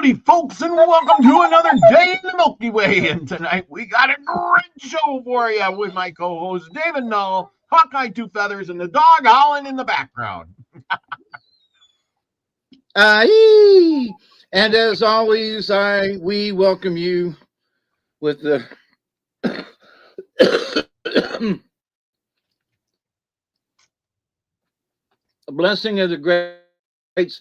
Howdy, folks, and welcome to another day in the Milky Way. And tonight we got a great show for you with my co-host David Null, Hawkeye Two Feathers, and the dog howling in the background. And as always, we welcome you with the blessing of the Great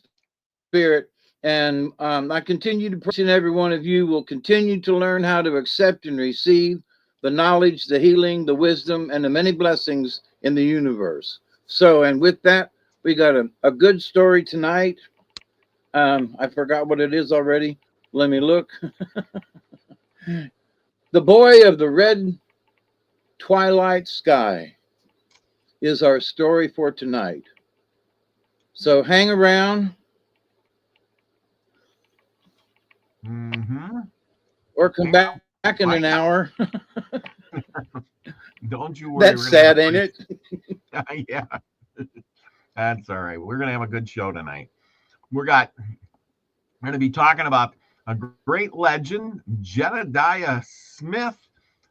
Spirit. And I continue to pray that every one of you will continue to learn how to accept and receive the knowledge, the healing, the wisdom, and the many blessings in the universe. So, and with that, we got a good story tonight. I forgot what it is already. Let me look. The Boy of the Red Twilight Sky is our story for tonight. So hang around. Or come back in an hour. Don't you worry. That's sad, ain't it? Yeah. That's all right. We're going to have a good show tonight. We're going to be talking about a great legend, Jedediah Smith,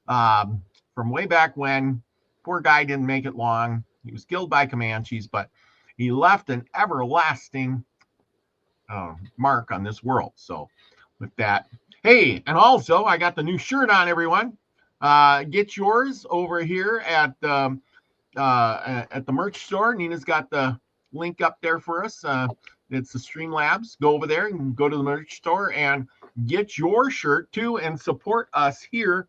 from way back when. Poor guy didn't make it long. He was killed by Comanches, but he left an everlasting mark on this world. So with that, hey, and also I got the new shirt on, everyone. Get yours over here at the merch store. Nina's got the link up there for us. It's the Streamlabs. Go over there and go to the merch store and get your shirt too, and support us here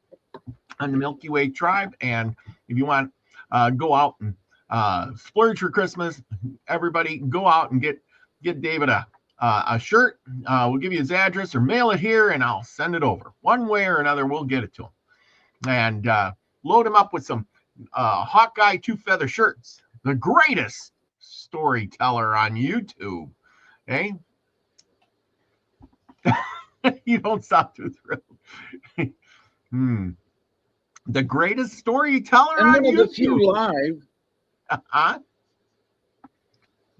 on the Milky Way Tribe. And if you want, go out and splurge for Christmas. Everybody, go out and get David a shirt. We'll give you his address or mail it here, and I'll send it over. One way or another, we'll get it to him. And load him up with some Hawkeye Two Feather shirts. The greatest storyteller on YouTube. Hey? You don't sound too thrilled. The greatest storyteller and on one YouTube. of the few live.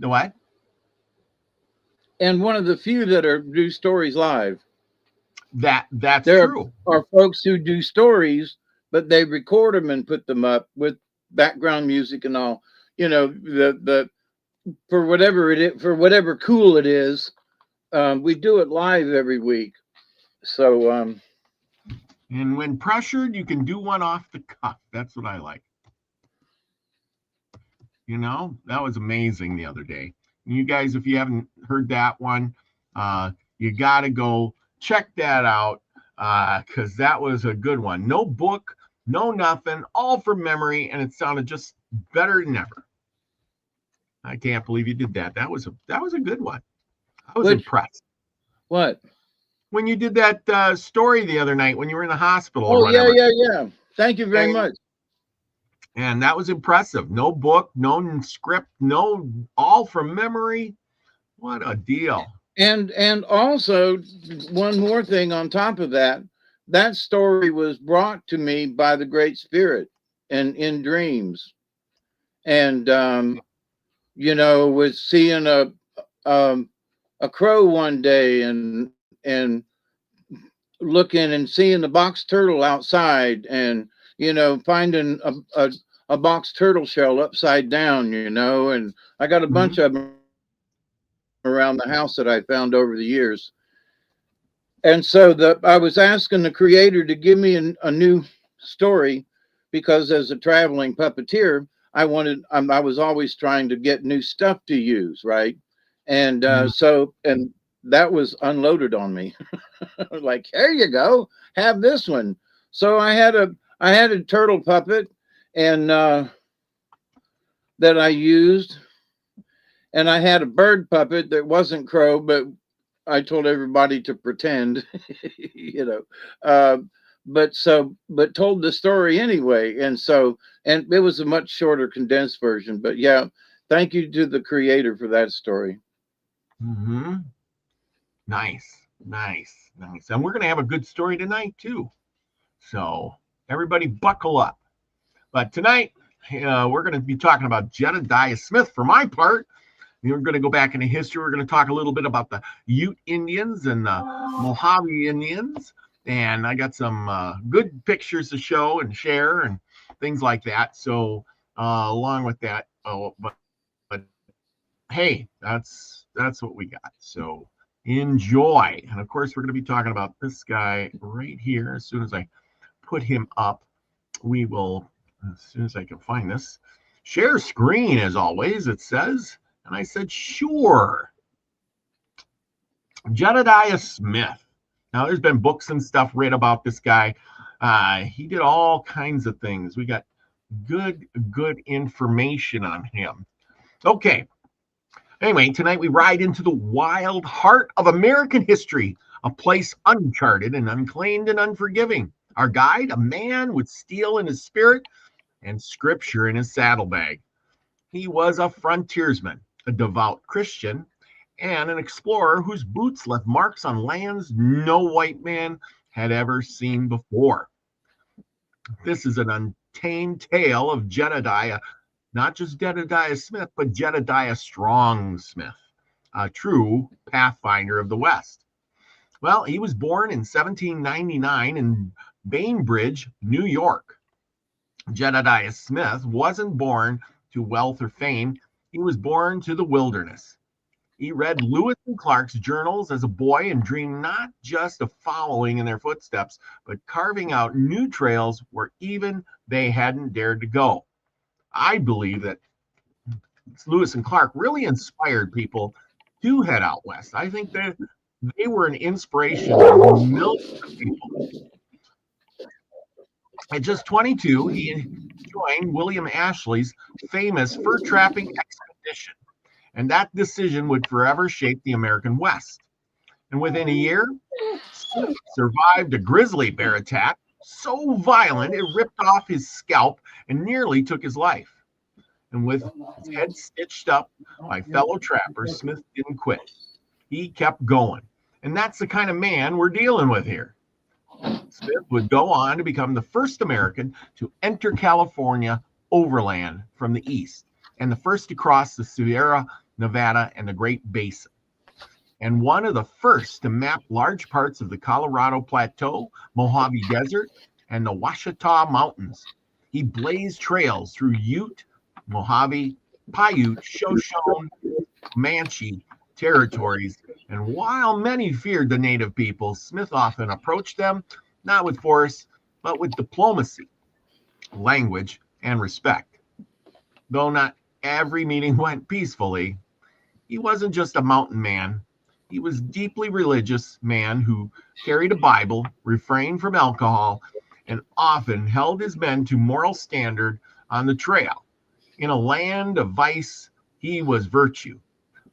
The what? And one of the few that do stories live. That's there true. Are folks who do stories, but they record them and put them up with background music and all. You know, the for whatever cool it is, we do it live every week. So and when pressured, you can do one off the cuff. That's what I like. You know, that was amazing the other day. You guys, if you haven't heard that one, you got to go check that out, because that was a good one. No book, no nothing, all from memory, and it sounded just better than ever. I can't believe you did that. That was a good one. I was impressed. What? When you did that story the other night when you were in the hospital. Oh, yeah. Thank you very much. And that was impressive. No book, no script, all from memory. What a deal. And also, one more thing on top of that, that story was brought to me by the Great Spirit and in dreams. And, you know, was seeing a crow one day and looking and seeing the box turtle outside, and, you know, finding a box turtle shell upside down, you know, and I got a bunch of them around the house that I found over the years. And so I was asking the creator to give me a new story, because as a traveling puppeteer, I was always trying to get new stuff to use, right? And so that was unloaded on me. Like, here you go, have this one. So I had a turtle puppet and that I used, and I had a bird puppet that wasn't crow, but I told everybody to pretend, you know, but told the story anyway. And it was a much shorter condensed version, but yeah, thank you to the creator for that story. Nice. And we're going to have a good story tonight too. So everybody buckle up. But tonight, we're going to be talking about Jedediah Smith for my part. We're going to go back into history. We're going to talk a little bit about the Ute Indians and the Mojave Indians. And I got some good pictures to show and share and things like that. So along with that, but hey, that's what we got. So enjoy. And of course, we're going to be talking about this guy right here. As soon as I put him up, we will, as soon as I can find this, share screen as always, it says. And I said, sure. Jedediah Smith. Now, there's been books and stuff read about this guy. He did all kinds of things. We got good information on him. Okay. Anyway, tonight we ride into the wild heart of American history, a place uncharted and unclaimed and unforgiving. Our guide, a man with steel in his spirit and scripture in his saddlebag. He was a frontiersman, a devout Christian, and an explorer whose boots left marks on lands no white man had ever seen before. This is an untamed tale of Jedediah, not just Jedediah Smith, but Jedediah Strong Smith, a true pathfinder of the West. Well, he was born in 1799 in Bainbridge, New York. Jedediah Smith wasn't born to wealth or fame. He was born to the wilderness. He read Lewis and Clark's journals as a boy and dreamed not just of following in their footsteps, but carving out new trails where even they hadn't dared to go. I believe that Lewis and Clark really inspired people to head out west. I think that they were an inspiration to millions of people. At just 22, he joined William Ashley's famous fur trapping expedition, and that decision would forever shape the American West. And within a year, Smith survived a grizzly bear attack so violent it ripped off his scalp and nearly took his life. And with his head stitched up by fellow trappers, Smith didn't quit. He kept going. And that's the kind of man we're dealing with here. Smith would go on to become the first American to enter California overland from the east, and the first to cross the Sierra Nevada and the Great Basin, and one of the first to map large parts of the Colorado Plateau, Mojave Desert, and the Ouachita Mountains. He blazed trails through Ute, Mojave, Paiute, Shoshone, Comanche territories, and while many feared the native people, Smith often approached them not with force, but with diplomacy, language, and respect. Though not every meeting went peacefully, he wasn't just a mountain man. He was a deeply religious man who carried a Bible, refrained from alcohol, and often held his men to moral standard on the trail. In a land of vice, he was virtue.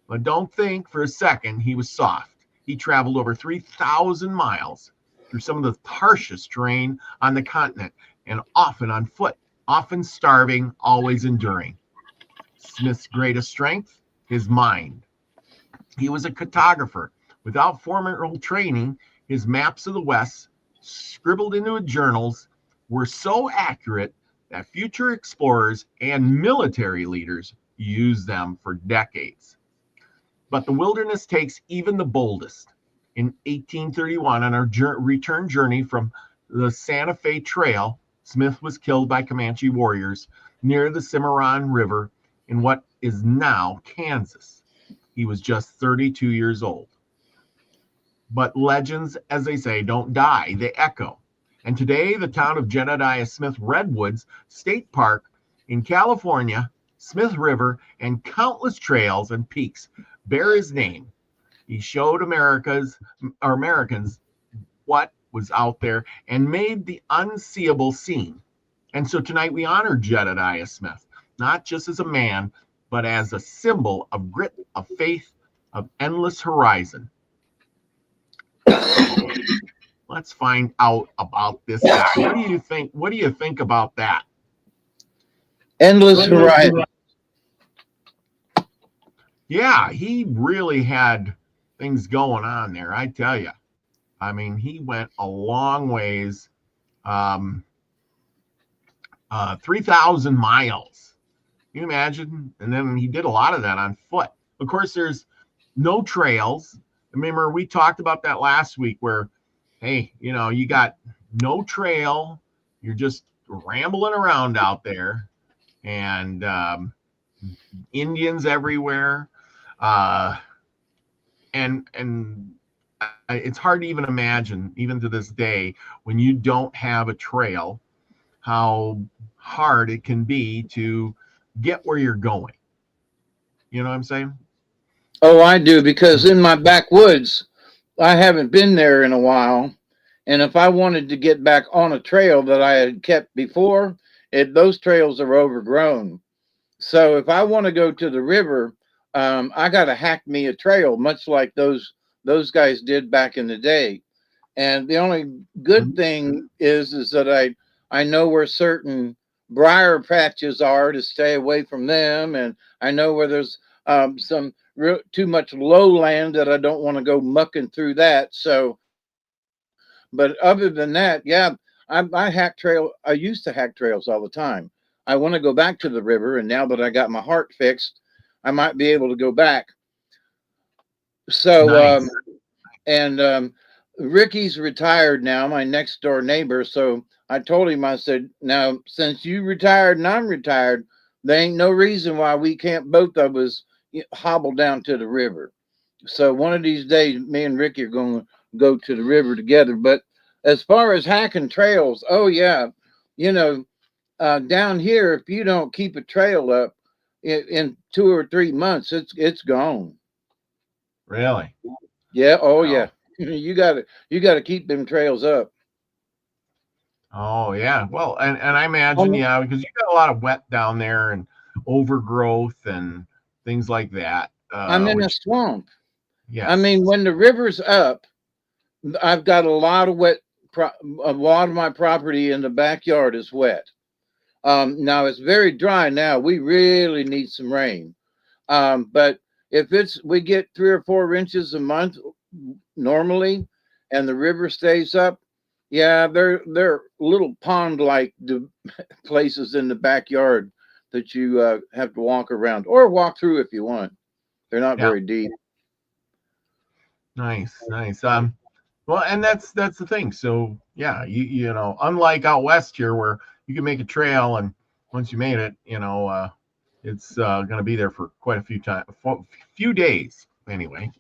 But don't think for a second he was soft. He traveled over 3,000 miles through some of the harshest terrain on the continent, and often on foot, often starving, always enduring. Smith's greatest strength, his mind. He was a cartographer. Without formal training, his maps of the West, scribbled into journals, were so accurate that future explorers and military leaders used them for decades. But the wilderness takes even the boldest. In 1831, on our return journey from the Santa Fe Trail, Smith was killed by Comanche warriors near the Cimarron River in what is now Kansas. He was just 32 years old. But legends, as they say, don't die, they echo. And today, the town of Jedediah Smith Redwoods State Park in California, Smith River, and countless trails and peaks bear his name. He showed Americans what was out there and made the unseeable seen. And so tonight we honor Jedediah Smith, not just as a man, but as a symbol of grit, of faith, of endless horizon. Let's find out about this guy. What do you think? What do you think about that? Endless horizon. Yeah, he really had things going on there, I tell you. I mean, he went a long ways, 3,000 miles. Can you imagine? And then he did a lot of that on foot. of course, there's no trails. Remember, we talked about that last week where, hey, you got no trail. You're just rambling around out there, and Indians everywhere. And it's hard to even imagine, even to this day, when you don't have a trail, how hard it can be to get where you're going. You know what I'm saying? Oh, I do, because in my backwoods, I haven't been there in a while. And if I wanted to get back on a trail that I had kept before, those trails are overgrown. So if I want to go to the river, I got to hack me a trail, much like those guys did back in the day. And the only good thing is that I know where certain briar patches are to stay away from them, and I know where there's some too much lowland that I don't want to go mucking through that. So, but other than that, yeah, I hack trail. I used to hack trails all the time. I want to go back to the river, and now that I got my heart fixed, I might be able to go back. So, Nice. and Ricky's retired now, my next door neighbor. So I told him, I said, now, since you retired and I'm retired, there ain't no reason why we can't both of us hobble down to the river. So one of these days, me and Ricky are going to go to the river together. But as far as hacking trails, oh, yeah, down here, if you don't keep a trail up in 2 or 3 months, it's gone. Really? Yeah. Oh, Oh. yeah. You gotta keep them trails up. Oh yeah. Well, and I imagine, yeah, because you got a lot of wet down there and overgrowth and things like that. I'm in a swamp. Yes. I mean, when the river's up, I've got a lot of wet. A lot of my property in the backyard is wet. Now it's very dry now. We really need some rain. But if we get 3 or 4 inches a month normally, and the river stays up, yeah, they're little pond-like places in the backyard that you have to walk around or walk through if you want. They're not very deep. Nice. Well, and that's the thing. So yeah, you know, unlike out west here where you can make a trail and once you made it, it's going to be there for quite a few days anyway.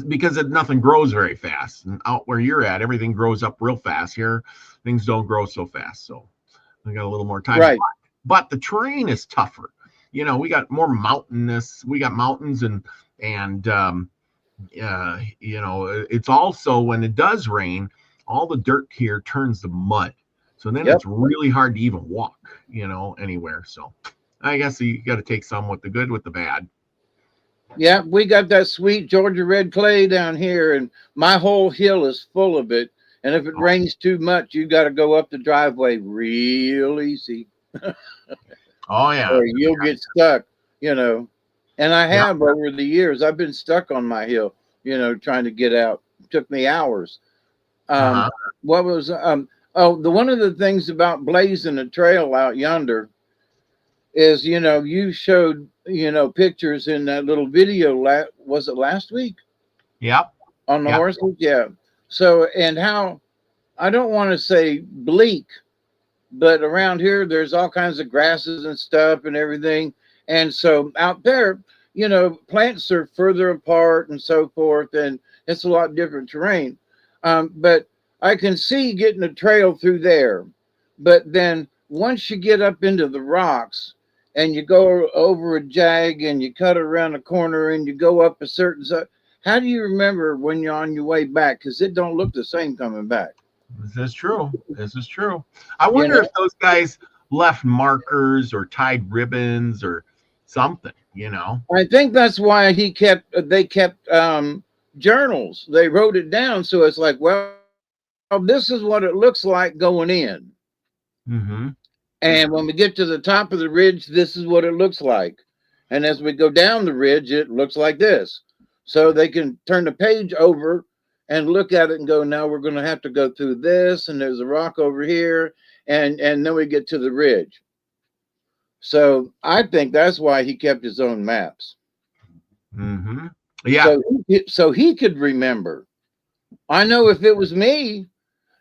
Because nothing grows very fast, and out where you're at, everything grows up real fast. Here, things don't grow so fast, so we got a little more time. Right. But the terrain is tougher. We got more mountainous. We got mountains and it's also when it does rain, all the dirt here turns to mud. So then it's really hard to even walk, anywhere. So I guess you got to take some with the good with the bad. Yeah, we got that sweet Georgia red clay down here, and my whole hill is full of it. And if it rains too much, you got to go up the driveway real easy. Oh, yeah. Or you'll get stuck, And I have over the years. I've been stuck on my hill, trying to get out. It took me hours. What was one of the things about blazing a trail out yonder is, you showed, pictures in that little video. Was it last week? Yep. On the horses? Yeah. So, and how, I don't want to say bleak, but around here, there's all kinds of grasses and stuff and everything. And so out there, plants are further apart and so forth, and it's a lot different terrain. But I can see getting a trail through there. But then once you get up into the rocks and you go over a jag and you cut around a corner and you go up a certain side, how do you remember when you're on your way back? Because it don't look the same coming back. This is true. I wonder if those guys left markers or tied ribbons or something, I think that's why they kept journals. They wrote it down. So it's like, well, this is what it looks like going in. Mm-hmm. And when we get to the top of the ridge, this is what it looks like. And as we go down the ridge, it looks like this. So they can turn the page over and look at it and go, now we're going to have to go through this. And there's a rock over here. And then we get to the ridge. So I think that's why he kept his own maps. Mm-hmm. Yeah. So he could remember. I know if it was me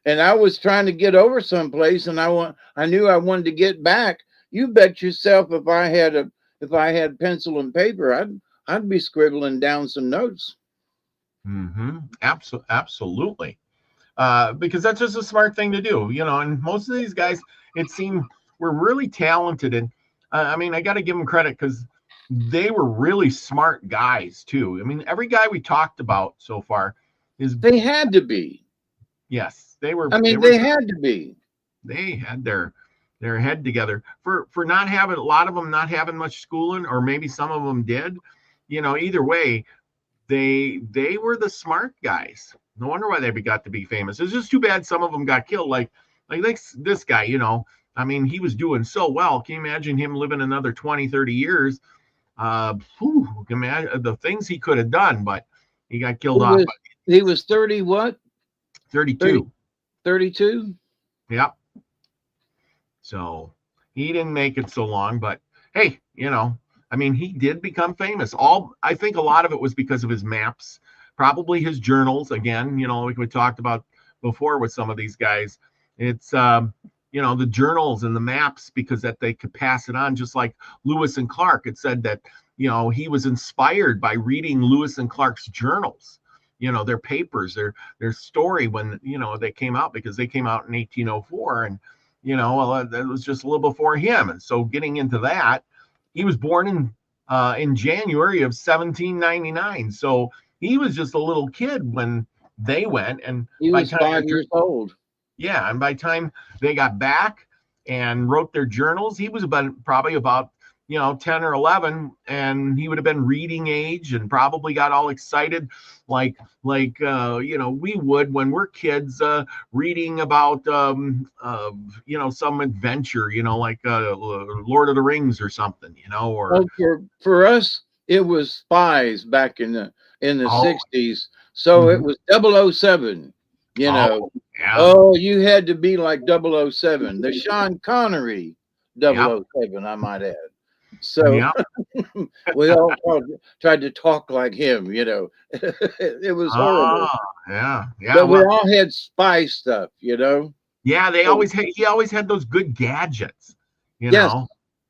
and I was trying to get over someplace and I knew I wanted to get back, you bet yourself if I had pencil and paper, I'd be scribbling down some notes. Mm-hmm. Absolutely. Because that's just a smart thing to do, and most of these guys, it seemed, were really talented. And I mean, I got to give them credit because they were really smart guys too. I mean, every guy we talked about so far is, They had to be. yes, they were, I mean, they had to be. they had their head together for not having, a lot of them not having much schooling, or maybe some of them did, either way, they were the smart guys. No wonder why they got to be famous. It's just too bad some of them got killed. Like this guy, I mean, he was doing so well. Can you imagine him living another 20, 30 years? Imagine the things he could have done, but he got killed off. He was 30 what? 32. 32? Yep. So he didn't make it so long, but hey, I mean, he did become famous. I think a lot of it was because of his maps, probably his journals. Again, like we talked about before with some of these guys, it's the journals and the maps, because that they could pass it on, just like Lewis and Clark. It said that he was inspired by reading Lewis and Clark's journals, their papers, their story when they came out, because they came out in 1804, and well, that was just a little before him. And so getting into that, he was born in January of 1799. So he was just a little kid when they went, and he was 5 years old. Yeah, and by the time they got back and wrote their journals, he was probably about 10 or 11, and he would have been reading age and probably got all excited like we would when we're kids, reading about some adventure, like Lord of the Rings or something, or well, for us it was spies back in the 60s. So it was 007, yeah. Oh, you had to be like 007, the Sean Connery 007, I might add. So we all tried to talk like him, It was horrible. Yeah. But we all had spy stuff, Yeah, he always had those good gadgets, yes.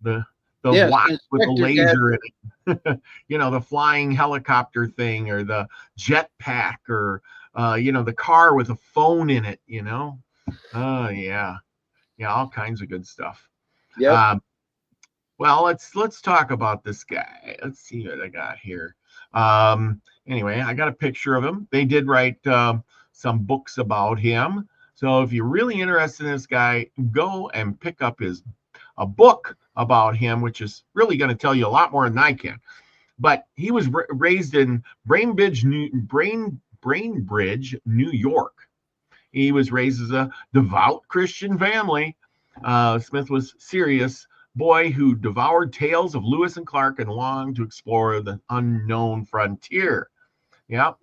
The watch with the laser in it, the flying helicopter thing, or the jetpack, or the car with a phone in it, Oh yeah, all kinds of good stuff. Yeah. Well, let's talk about this guy. Let's see what I got here. Anyway, I got a picture of him. They did write some books about him. So if you're really interested in this guy, go and pick up a book about him, which is really going to tell you a lot more than I can. But he was raised in Brainbridge, New York. He was raised as a devout Christian family. Smith was serious boy who devoured tales of Lewis and Clark and longed to explore the unknown frontier. Yep,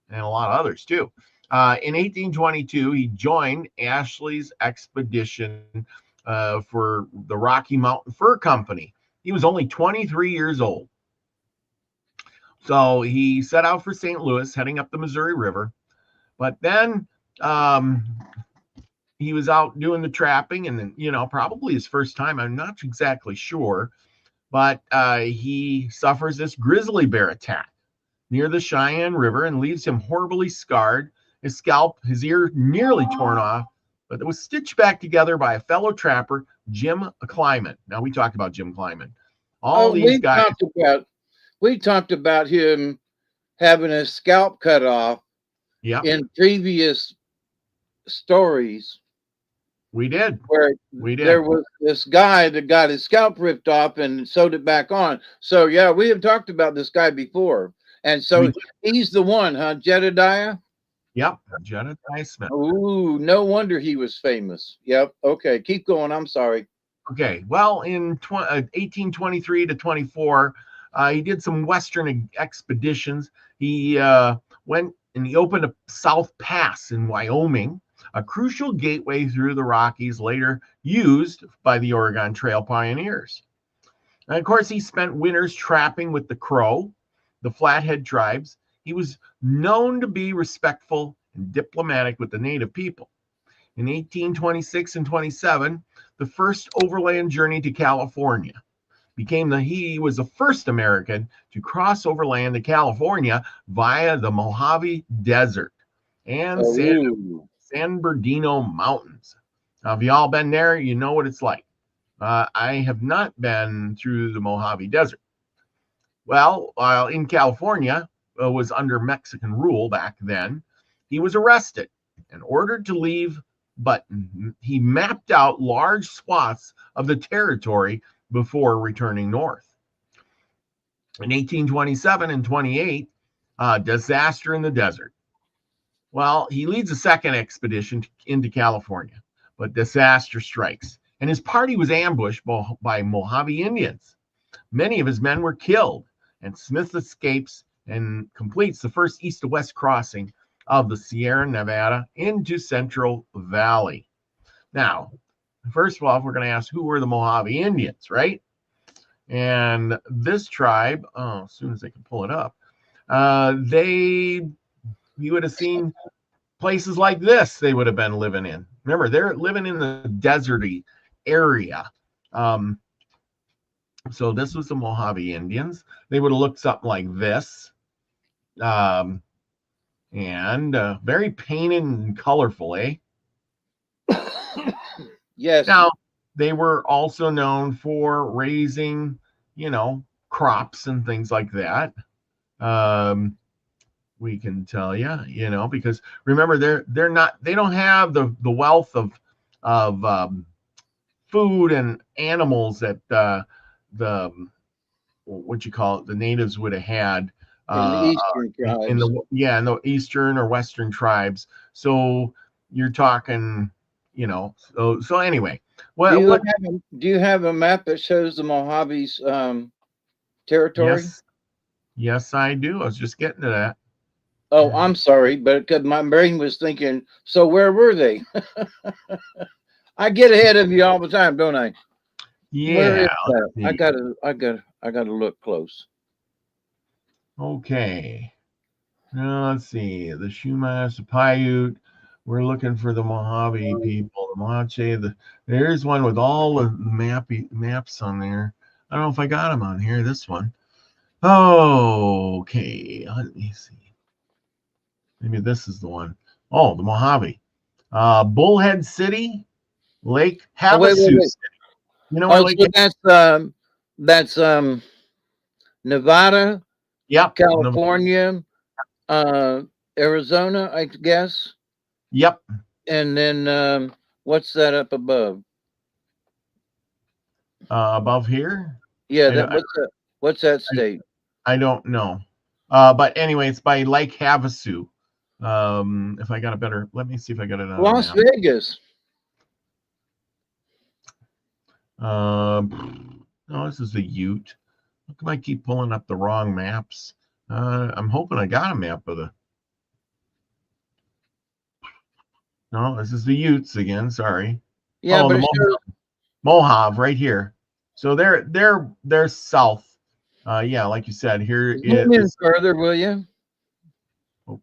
and a lot of others too. In 1822, he joined Ashley's expedition for the Rocky Mountain Fur Company. He was only 23 years old. So he set out for St. Louis, heading up the Missouri River. But then he was out doing the trapping, and then, probably his first time, I'm not exactly sure, but he suffers this grizzly bear attack near the Cheyenne River and leaves him horribly scarred, his scalp, his ear nearly torn off, but it was stitched back together by a fellow trapper, Jim Kleiman. Now, we talked about Jim Kleiman. These guys. We talked about him having his scalp cut off in previous stories. We did. There was this guy that got his scalp ripped off and sewed it back on. So, yeah, we have talked about this guy before. And so he's the one, huh? Jedediah? Yep, Jedediah Smith. Ooh, no wonder he was famous. Yep. Okay, keep going. I'm sorry. Okay, well, in 1823 to 24, he did some Western expeditions. He went and he opened a South Pass in Wyoming, a crucial gateway through the Rockies, later used by the Oregon Trail pioneers. And of course, he spent winters trapping with the Crow, the Flathead tribes. He was known to be respectful and diplomatic with the native people. In 1826 and 27, the first overland journey to California he was the first American to cross overland to California via the Mojave Desert and San Bernardino Mountains. Now, if you all been there, you know what it's like. I have not been through the Mojave Desert. Well, while in California was under Mexican rule back then, he was arrested and ordered to leave, but he mapped out large swaths of the territory before returning north. In 1827 and 28, disaster in the desert. Well, he leads a second expedition into California, but disaster strikes, and his party was ambushed by Mojave Indians. Many of his men were killed, and Smith escapes and completes the first east to west crossing of the Sierra Nevada into Central Valley. Now, first of all, we're going to ask who were the Mojave Indians, right? And this tribe, as soon as I can pull it up, you would have seen places like this they would have been living in. Remember, they're living in the deserty area. So this was the Mojave Indians. They would have looked something like this. And very painted and colorful, eh? Yes. Now, they were also known for raising, crops and things like that. We can tell you, because remember they don't have the wealth of food and animals that the natives would have had in the eastern tribes. in the eastern or western tribes. So you're talking, so anyway. Well, do you have a map that shows the Mojave's territory? Yes, I do. I was just getting to that. Oh, I'm sorry, but my brain was thinking, so where were they? I get ahead of you all the time, don't I? Yeah. I gotta look close. Okay. Now let's see. The Chumash, the Paiute. We're looking for the Mojave people, the Comanche. There's one with all the maps on there. I don't know if I got them on here. This one. Oh, okay. Let me see. Maybe this is the one. Oh, the Mojave. Bullhead City, Lake Havasu City. You know where so that's Nevada. Yep. California, Arizona, I guess. Yep. And then what's that up above? Above here? Yeah, what's that state? I don't know. But anyway, it's by Lake Havasu. If I got a better, let me see if I got it on Las Vegas. No, this is the Ute. How come I keep pulling up the wrong maps? I'm hoping I got a map of the. No, this is the Utes again. Sorry. Yeah, but Mojave right here. So they're south. Yeah, like you said, here is further, will you? Oh.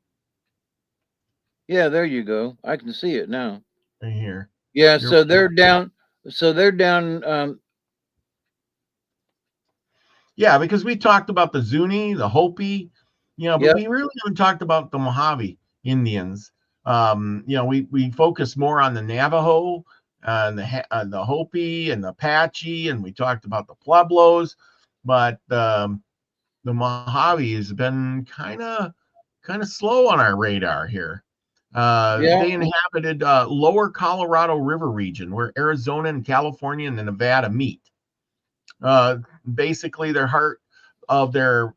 Yeah, there you go. I can see it now. Right here. Yeah, so they're down. So they're down. Yeah, because we talked about the Zuni, the Hopi, but we really haven't talked about the Mojave Indians. We focus more on the Navajo, and the Hopi and the Apache, and we talked about the Pueblos, but the Mojave has been kind of slow on our radar here. They inhabited lower Colorado River region where Arizona and California and Nevada meet. Basically, their heart of their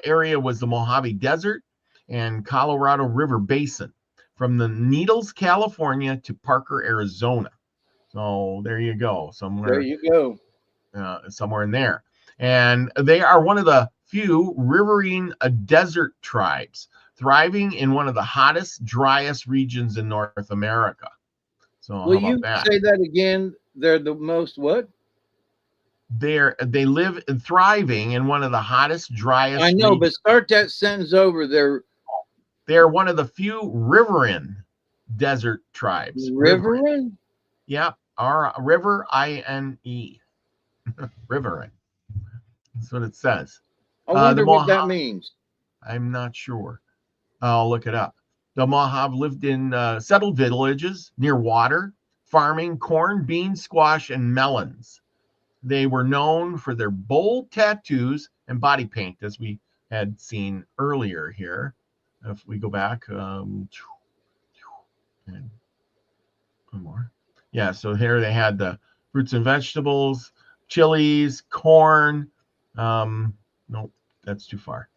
area was the Mojave Desert and Colorado River Basin, from the Needles, California to Parker, Arizona. So there you go. Somewhere in there. And they are one of the few riverine desert tribes thriving in one of the hottest, driest regions in North America. So will you say that again? They're the most what? they live thriving in one of the hottest, driest I know, regions. but start that sentence over there. They're one of the few riverine desert tribes. Riverine? Yep. River INE. Riverine. That's what it says. I wonder The what that Mojave, means. I'm not sure. I'll look it up. The Mojave lived in settled villages near water, farming corn, beans, squash, and melons. They were known for their bold tattoos and body paint, as we had seen earlier here. If we go back, and one more. Yeah, so here they had the fruits and vegetables, chilies, corn. Nope, that's too far.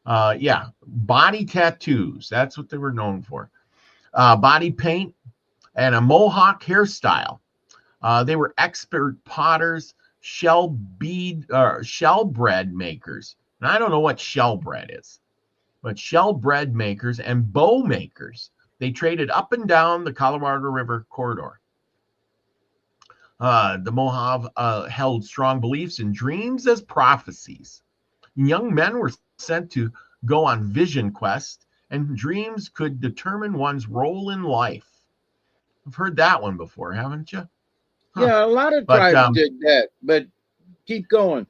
Yeah, body tattoos. That's what they were known for. Body paint and a mohawk hairstyle. They were expert potters, shell bread makers. And I don't know what shell bread is, but shell bread makers and bow makers. They traded up and down the Colorado River corridor. The Mojave held strong beliefs in dreams as prophecies. Young men were sent to go on vision quests, and dreams could determine one's role in life. I've heard that one before, haven't you? Yeah, a lot of tribes did that, but keep going.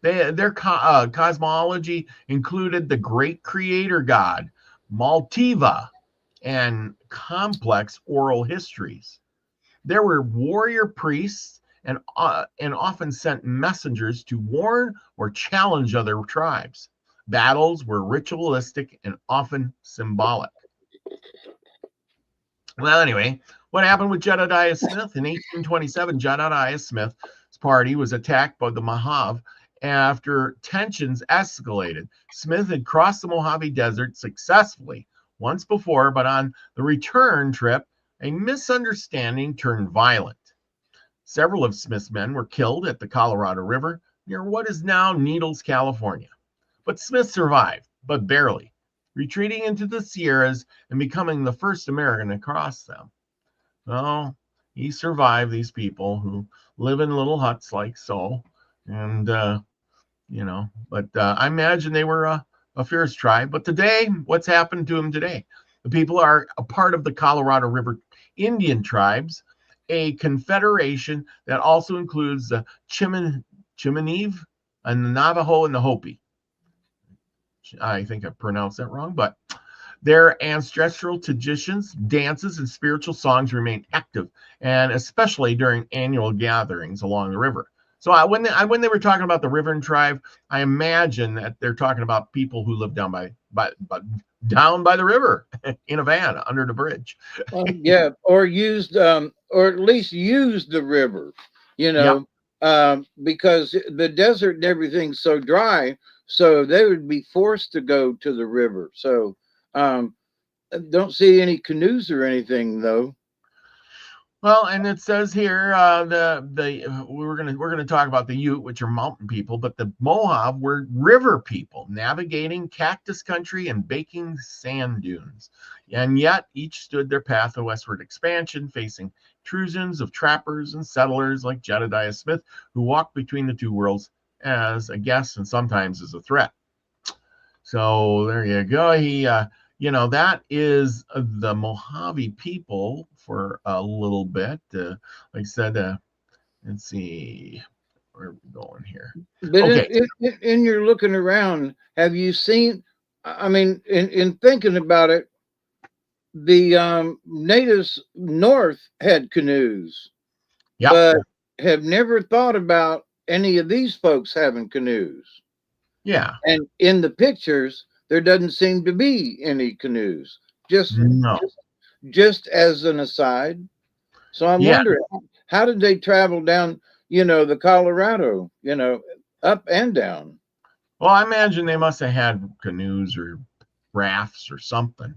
Their cosmology included the great creator god, Maltiva, and complex oral histories. There were warrior priests and often sent messengers to warn or challenge other tribes. Battles were ritualistic and often symbolic. Well, anyway, what happened with Jedediah Smith? In 1827, Jedediah Smith's party was attacked by the Mojave after tensions escalated. Smith had crossed the Mojave Desert successfully once before, but on the return trip, a misunderstanding turned violent. Several of Smith's men were killed at the Colorado River near what is now Needles, California. But Smith survived, but barely, retreating into the Sierras and becoming the first American to cross them. Well, he survived these people who live in little huts like so. And, but I imagine they were a fierce tribe. But today, what's happened to them today? The people are a part of the Colorado River Indian tribes, a confederation that also includes the Chimaneve and the Navajo and the Hopi. I think I pronounced that wrong, but their ancestral traditions, dances, and spiritual songs remain active, and especially during annual gatherings along the river. So when they were talking about the Riverine tribe, I imagine that they're talking about people who live down by the river in a van under the bridge. Yeah, or used, or at least used the river, Yep. Because the desert and everything's so dry, so they would be forced to go to the river. So, don't see any canoes or anything though. Well, and it says here we're gonna talk about the Ute, which are mountain people, but the Mojave were river people navigating cactus country and baking sand dunes, and yet each stood their path of westward expansion, facing intrusions of trappers and settlers like Jedediah Smith, who walked between the two worlds as a guest and sometimes as a threat. So there you go. He that is the Mojave people for a little bit. Like I said, let's see, where are we going here? But Okay. in your looking around, have you seen? I mean, in thinking about it, the natives north had canoes, Yep. but have never thought about any of these folks having canoes. Yeah. And in the pictures, there doesn't seem to be any canoes. No. Just as an aside. So I'm wondering, how did they travel down, the Colorado, up and down? Well, I imagine they must have had canoes or rafts or something.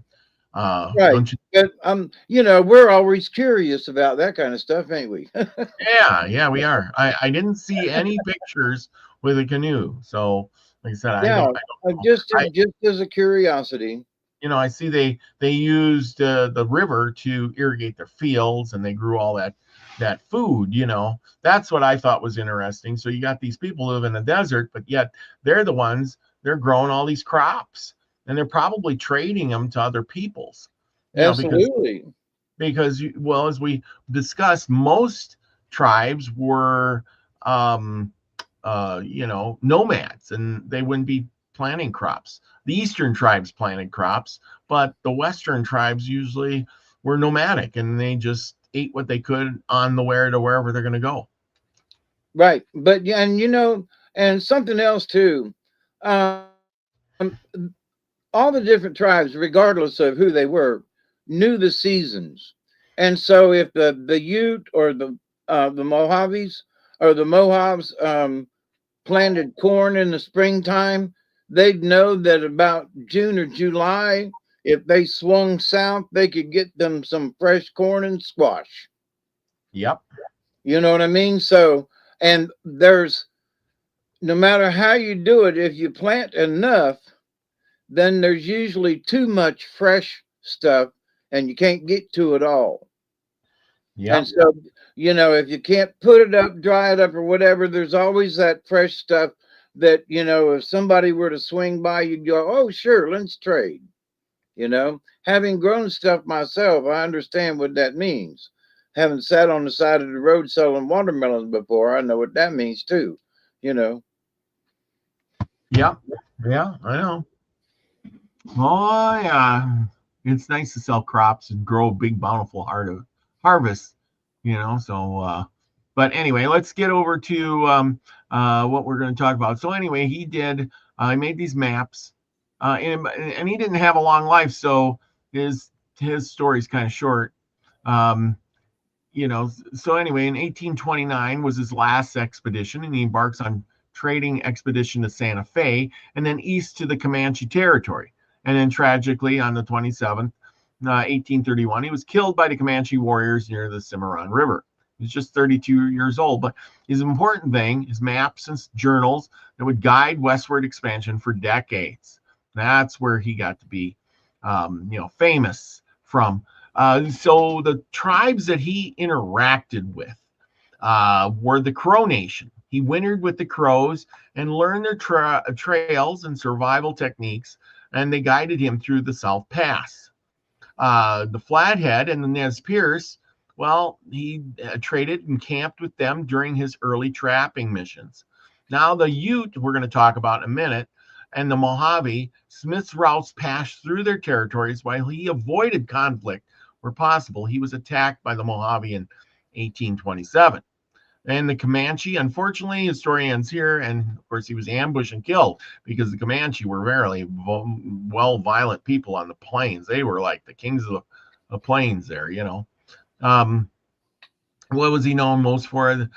Right. Don't you? But we're always curious about that kind of stuff, ain't we? Yeah, we are. I didn't see any pictures with a canoe. So like I said, I don't know. just as a curiosity. I see they used the river to irrigate their fields, and they grew all that food, That's what I thought was interesting. So you got these people who live in the desert, but yet they're the ones, they're growing all these crops, and they're probably trading them to other peoples, Absolutely. because well, as we discussed, most tribes were nomads, and they wouldn't be planting crops. The eastern tribes planted crops, but the western tribes usually were nomadic, and they just ate what they could on the way to wherever they're going to go. Right. But yeah, and and something else too. Um, all the different tribes, regardless of who they were, knew the seasons. And so if the Ute or the Mojaves or the Mohabs planted corn in the springtime, they'd know that about June or July, if they swung south, they could get them some fresh corn and squash. Yep. You know what I mean? So, and there's, no matter how you do it, if you plant enough, then there's usually too much fresh stuff and you can't get to it all. Yep. And so, if you can't put it up, dry it up, or whatever, there's always that fresh stuff that, if somebody were to swing by, you'd go, oh, sure, let's trade. Having grown stuff myself, I understand what that means. Having sat on the side of the road selling watermelons before, I know what that means too. Yep. Yeah, I know. Oh, yeah. It's nice to sell crops and grow a big, bountiful harvest, So, but anyway, let's get over to what we're going to talk about. So, anyway, he made these maps, and he didn't have a long life, so his story's kind of short. So anyway, in 1829 was his last expedition, and he embarks on trading expedition to Santa Fe and then east to the Comanche territory. And then tragically, on the 27th, 1831, he was killed by the Comanche warriors near the Cimarron River. He was just 32 years old. But his important thing, his maps and journals that would guide westward expansion for decades. That's where he got to be, famous from. So the tribes that he interacted with were the Crow Nation. He wintered with the Crows and learned their trails and survival techniques, and they guided him through the South Pass. The Flathead and the Nez Perce, well, he traded and camped with them during his early trapping missions. Now, the Ute, we're going to talk about in a minute, and the Mojave, Smith's routes passed through their territories while he avoided conflict where possible. He was attacked by the Mojave in 1827. And the Comanche, unfortunately, his story ends here. And of course, he was ambushed and killed because the Comanche were very violent people on the plains. They were like the kings of the plains there, What was he known most for? He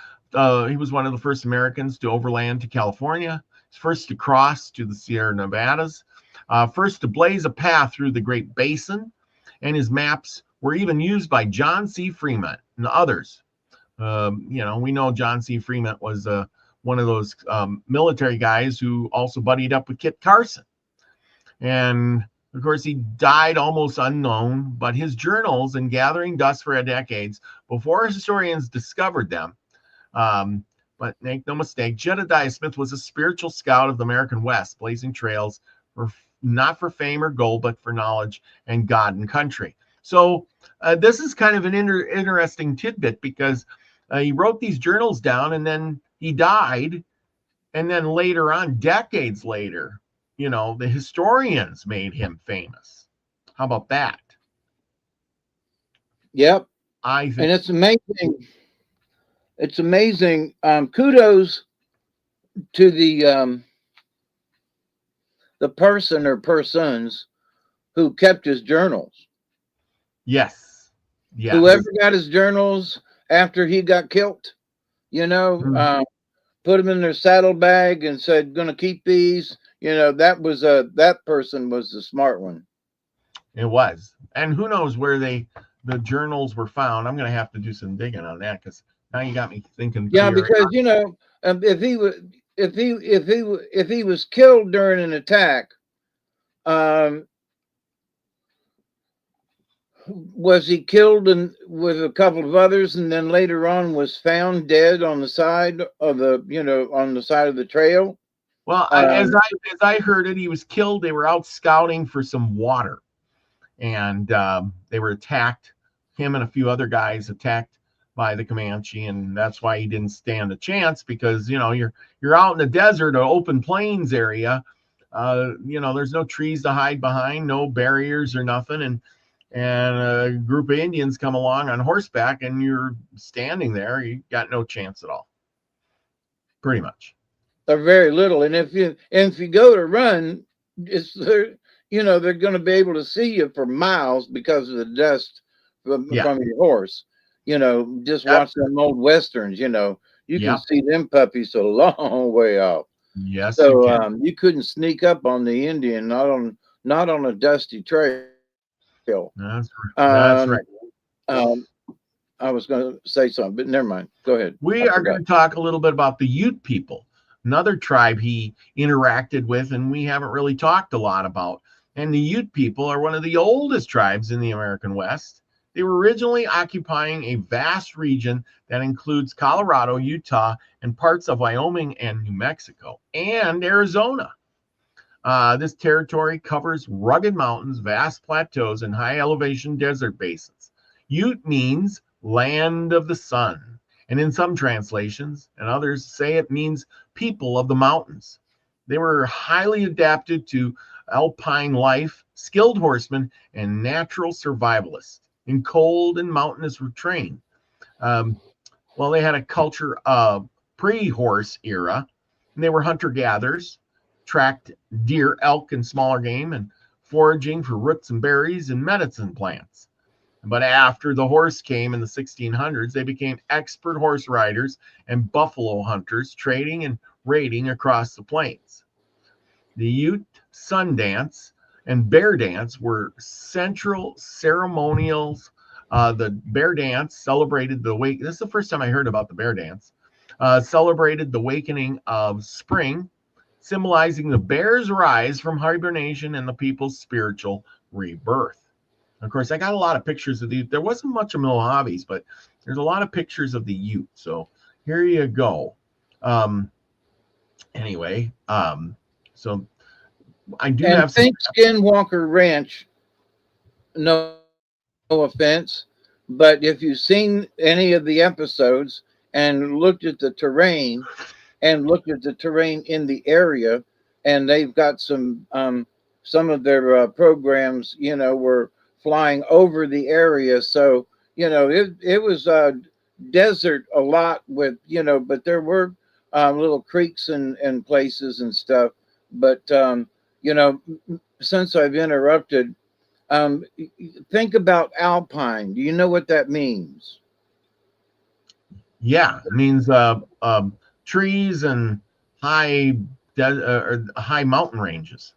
was one of the first Americans to overland to California, first to cross to the Sierra Nevadas, first to blaze a path through the Great Basin, and his maps were even used by John C. Fremont and others. We know John C. Fremont was one of those military guys who also buddied up with Kit Carson. And of course, he died almost unknown, but his journals and gathering dust for decades before historians discovered them. But make no mistake, Jedediah Smith was a spiritual scout of the American West, blazing trails not for fame or gold, but for knowledge and God and country. So this is kind of an interesting tidbit because he wrote these journals down and then he died. And then later on, decades later, the historians made him famous. How about that? Yep. I think. And it's amazing. It's amazing. Kudos to the person or persons who kept his journals. Yes. Yes. Whoever got his journals after he got killed, put them in their saddlebag and said, "Going to keep these." That person was the smart one. It was, and who knows where the journals were found? I'm going to have to do some digging on that because now you got me thinking. Yeah, because if he was killed during an attack, Was he killed with a couple of others, and then later on was found dead on the side of the, on the side of the trail? Well, as I heard it, he was killed. They were out scouting for some water, and they were attacked. Him and a few other guys attacked by the Comanche, and that's why he didn't stand a chance, because you're out in the desert or open plains area. There's no trees to hide behind, no barriers or nothing, and a group of Indians come along on horseback, and you're standing there. You got no chance at all, pretty much. Or very little. And if you go to run, it's they're going to be able to see you for miles because of the dust from your horse. Just watch them old westerns. You can see them puppies a long way off. Yes. So you couldn't sneak up on the Indian, not on a dusty trail. That's right. I was going to say something, but never mind. Go ahead. We are going to talk a little bit about the Ute people, another tribe he interacted with, and we haven't really talked a lot about. And the Ute people are one of the oldest tribes in the American West. They were originally occupying a vast region that includes Colorado, Utah, and parts of Wyoming and New Mexico, and Arizona. This territory covers rugged mountains, vast plateaus, and high elevation desert basins. Ute means land of the sun, and in some translations, and others say it means people of the mountains. They were highly adapted to alpine life, skilled horsemen, and natural survivalists in cold and mountainous terrain. They had a culture of pre-horse era, and they were hunter-gatherers, tracked deer, elk, and smaller game, and foraging for roots and berries and medicine plants. But after the horse came in the 1600s, they became expert horse riders and buffalo hunters, trading and raiding across the plains. The Ute sun dance and bear dance were central ceremonials. The bear dance celebrated the wake. This is the first time I heard about the bear dance. Celebrated the wakening of spring, symbolizing the bear's rise from hibernation and the people's spiritual rebirth. Of course, I got a lot of pictures of these. There wasn't much of Mojaves, but there's a lot of pictures of the Ute. So here you go. So I do have some. Skinwalker Ranch, no offense, but if you've seen any of the episodes and looked at the terrain in the area, and they've got some of their programs, were flying over the area. So, it was desert a lot with, but there were little creeks and places and stuff. But, since I've interrupted, think about alpine. Do you know what that means? Yeah, it means trees and high mountain ranges.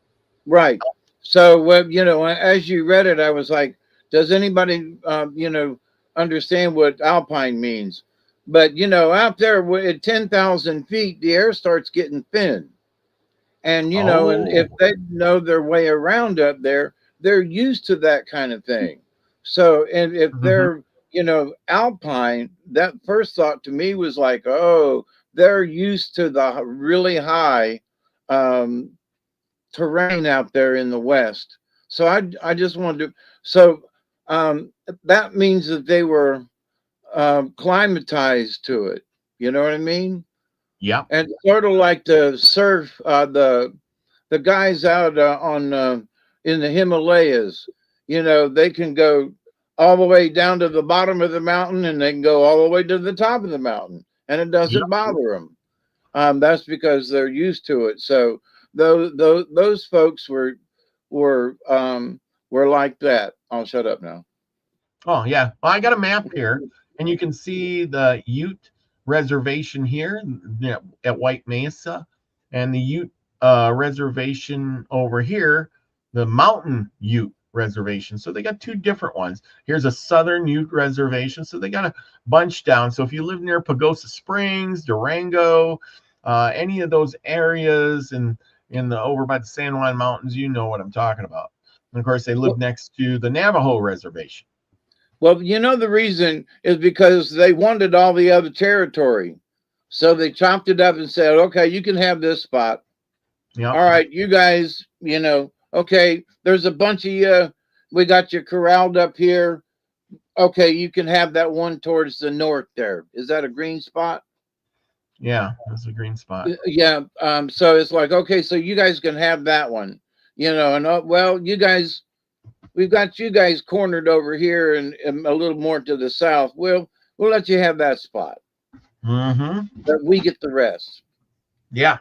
Right. So, as you read it, I was like, does anybody, understand what alpine means? But, out there at 10,000 feet, the air starts getting thin. And, and if they know their way around up there, they're used to that kind of thing. So, and if they're, alpine, that first thought to me was like, oh, they're used to the really high terrain out there in the West. So I just wanted to, so that means that they were climatized to it. You know what I mean? Yeah. And sort of like the surf, the guys out in the Himalayas, they can go all the way down to the bottom of the mountain, and they can go all the way to the top of the mountain, and it doesn't bother them. That's because they're used to it. So those folks were like that. I'll shut up now. Oh yeah, well, I got a map here, and you can see the Ute reservation here at White Mesa, and the Ute reservation over here, the Mountain Ute reservation. So they got two different ones. Here's a Southern Ute reservation. So they got a bunch down. So if you live near Pagosa Springs, Durango, any of those areas in the over by the San Juan Mountains, you know what I'm talking about. And of course, they live next to the Navajo reservation. Well, you know, the reason is because they wanted all the other territory. So they chopped it up and said, okay, you can have this spot. Yep. All right, you guys, you know, okay, there's a bunch of you. We got you corralled up here. Okay, you can have that one towards the north there. Is that a green spot? Yeah, that's a green spot. Yeah. So it's like, okay, so you guys can have that one, you know, and well, you guys, we've got you guys cornered over here and a little more to the south. We'll let you have that spot, Mm-hmm. but we get the rest. Yeah.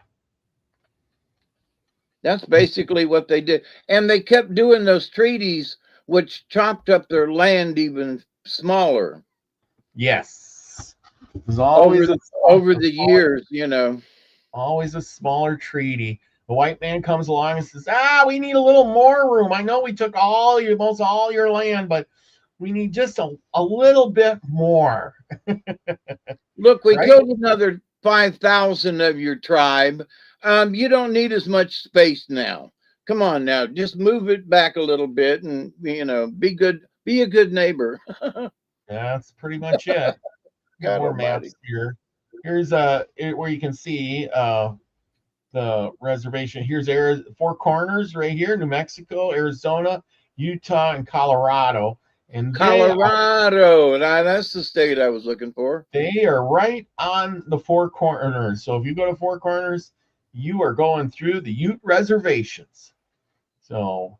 That's basically what they did. And they kept doing those treaties, which chopped up their land even smaller Yes. There's always over the years, you know. always a smaller treaty. The white man comes along and says, we need a little more room. I know we took most all your land, but we need just a little bit more. Look, we Right? killed another 5,000 of your tribe. You don't need as much space now. Come on now, just move it back a little bit and, you know, be good, be a good neighbor. That's pretty much it. God More almighty. maps here. Here's where you can see the reservation. Here's Four Corners right here, New Mexico, Arizona, Utah, and Colorado. And Colorado, that's the state I was looking for. they are right on the Four Corners. So if you go to Four Corners, you are going through the Ute reservations. So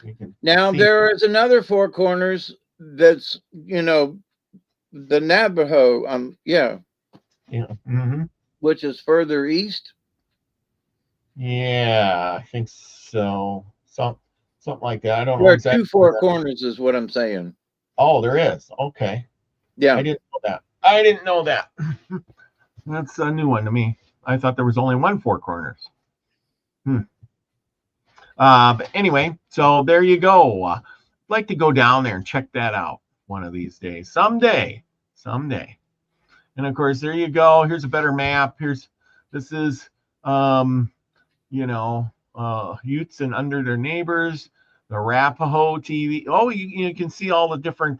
you can Now see. there is another Four Corners that's, you know, the Navajo, Yeah. Mm-hmm. which is further east. Yeah, I think so. Something like that. I don't know There are exactly. two Four Corners, is what I'm saying. Oh, there is. Okay. Yeah. I didn't know that. I didn't know that. That's a new one to me. I thought there was only one Four Corners. But anyway, so there you go. I'd like to go down there and check that out one of these days. Someday. And of course, there you go. Here's a better map. This is Utes and under their neighbors, the Arapaho TV. Oh, you can see all the different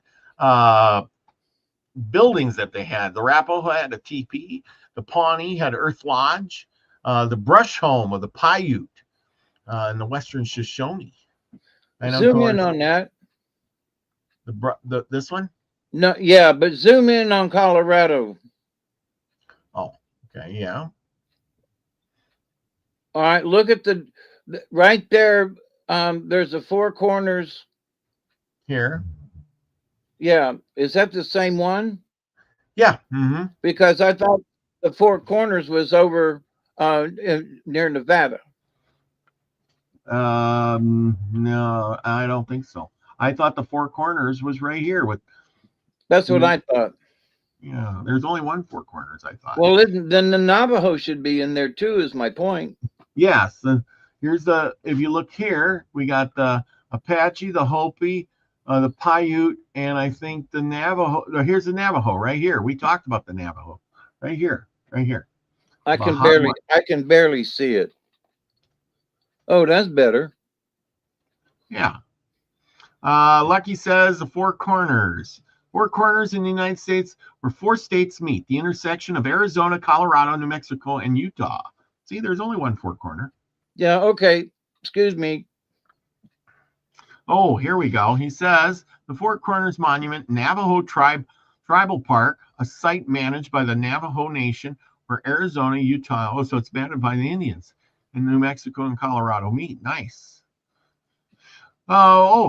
buildings that they had. The Arapaho had a teepee. The Pawnee had Earth Lodge. The brush home of the Paiute in the Western Shoshone. And zoom in on that. This one? No, yeah, but zoom in on Colorado. Oh, okay, yeah. All right, look at the right there. There's the Four Corners. Here. Yeah, is that the same one? Yeah. Mm-hmm. Because I thought the Four Corners was over near Nevada. No, I don't think so. I thought the Four Corners was right here with. That's what I thought. Yeah, there's only one Four Corners, I thought. Well, then the Navajo should be in there too, is my point. Yes. If you look here, we got the Apache, the Hopi, the Paiute, and I think the Navajo. Here's the Navajo right here. We talked about the Navajo right here. I can barely see it. Oh, that's better. Yeah. Lucky says the Four Corners. Four Corners in the United States where 4 states meet, the intersection of Arizona, Colorado, New Mexico, and Utah. See, there's only one Four Corner. Yeah, okay. Excuse me. Oh, here we go. He says the Four Corners Monument, Navajo Tribal Park, a site managed by the Navajo Nation where Arizona, Utah, so it's managed by the Indians, and New Mexico and Colorado meet. Nice.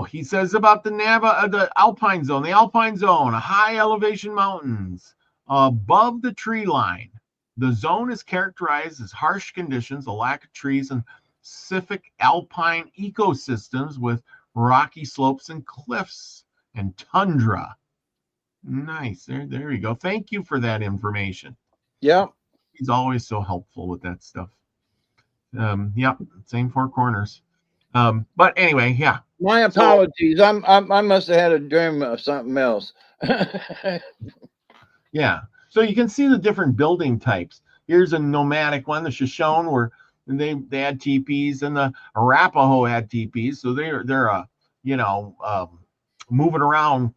He says about the Alpine Zone. The Alpine Zone, high elevation mountains above the tree line. The zone is characterized as harsh conditions, a lack of trees, and specific alpine ecosystems with rocky slopes and cliffs and tundra. Nice. There you go. Thank you for that information. Yeah. He's always so helpful with that stuff. Yep. Same Four Corners. But anyway, yeah. My apologies. I must have had a dream of something else. Yeah. So you can see the different building types. Here's a nomadic one, the Shoshone, where they had teepees, and the Arapaho had teepees. So they're moving around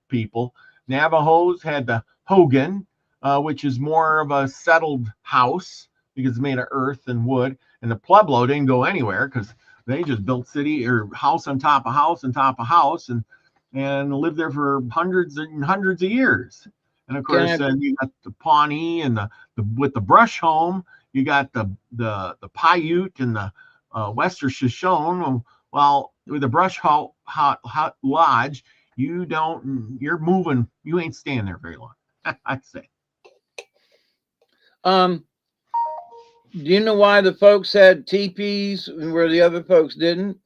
people. Navajos had the Hogan, which is more of a settled house because it's made of earth and wood. And the Pueblo didn't go anywhere because they just built city or house on top of house on top of house and lived there for hundreds and hundreds of years. And of course, you got the Pawnee and the with the brush home. You got the Paiute and the Western Shoshone. Well, with the brush hot lodge, you're moving. You ain't staying there very long. I'd say. Do you know why the folks had teepees where the other folks didn't?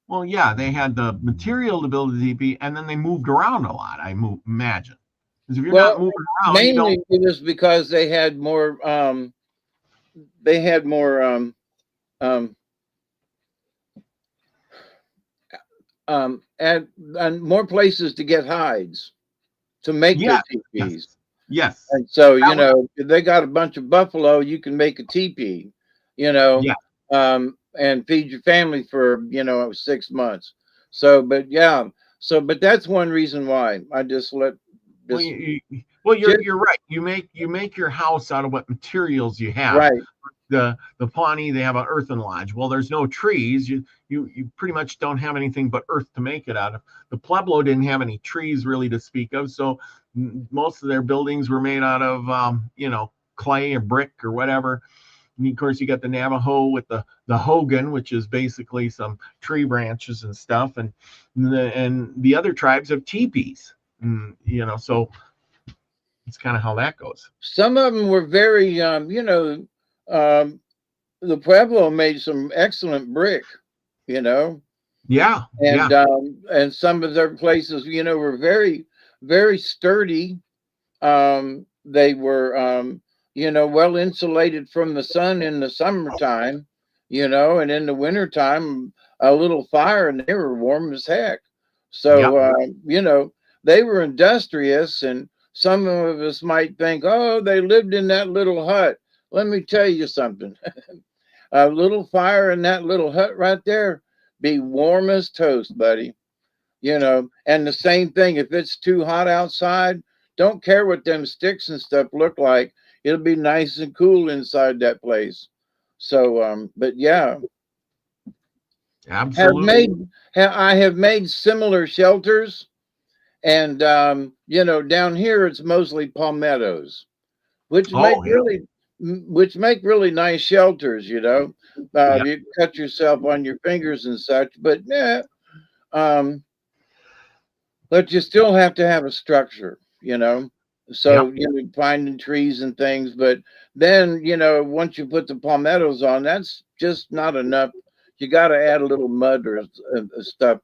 Well, yeah, they had the material to build a teepee, and then they moved around a lot. Imagine, because if you're not moving around, mainly it was because they had more. And more places to get hides to make their teepees. Yes. And so, if they got a bunch of buffalo, you can make a teepee, and feed your family for, 6 months. So, but that's one reason why I just let this. Well, you're right. You make your house out of what materials you have. Right. The Pawnee, they have an earthen lodge. Well, there's no trees. You pretty much don't have anything but earth to make it out of. The Pueblo didn't have any trees really to speak of, so most of their buildings were made out of clay or brick or whatever. And of course, you got the Navajo with the Hogan, which is basically some tree branches and stuff, and the other tribes have teepees. So it's kind of how that goes. Some of them were very, the Pueblo made some excellent brick, Yeah. And some of their places, were very, very sturdy. They were, well insulated from the sun in the summertime, and in the wintertime, a little fire and they were warm as heck. So, they were industrious, and some of us might think, oh, they lived in that little hut. Let me tell you something. A little fire in that little hut right there be warm as toast, buddy. And the same thing, if it's too hot outside, don't care what them sticks and stuff look like. It'll be nice and cool inside that place. So, but yeah. Absolutely. I have made similar shelters. And, down here, it's mostly palmettos, which make really nice shelters, You cut yourself on your fingers and such, but yeah. But you still have to have a structure, So, finding trees and things. But then, once you put the palmettos on, that's just not enough. You got to add a little mud or stuff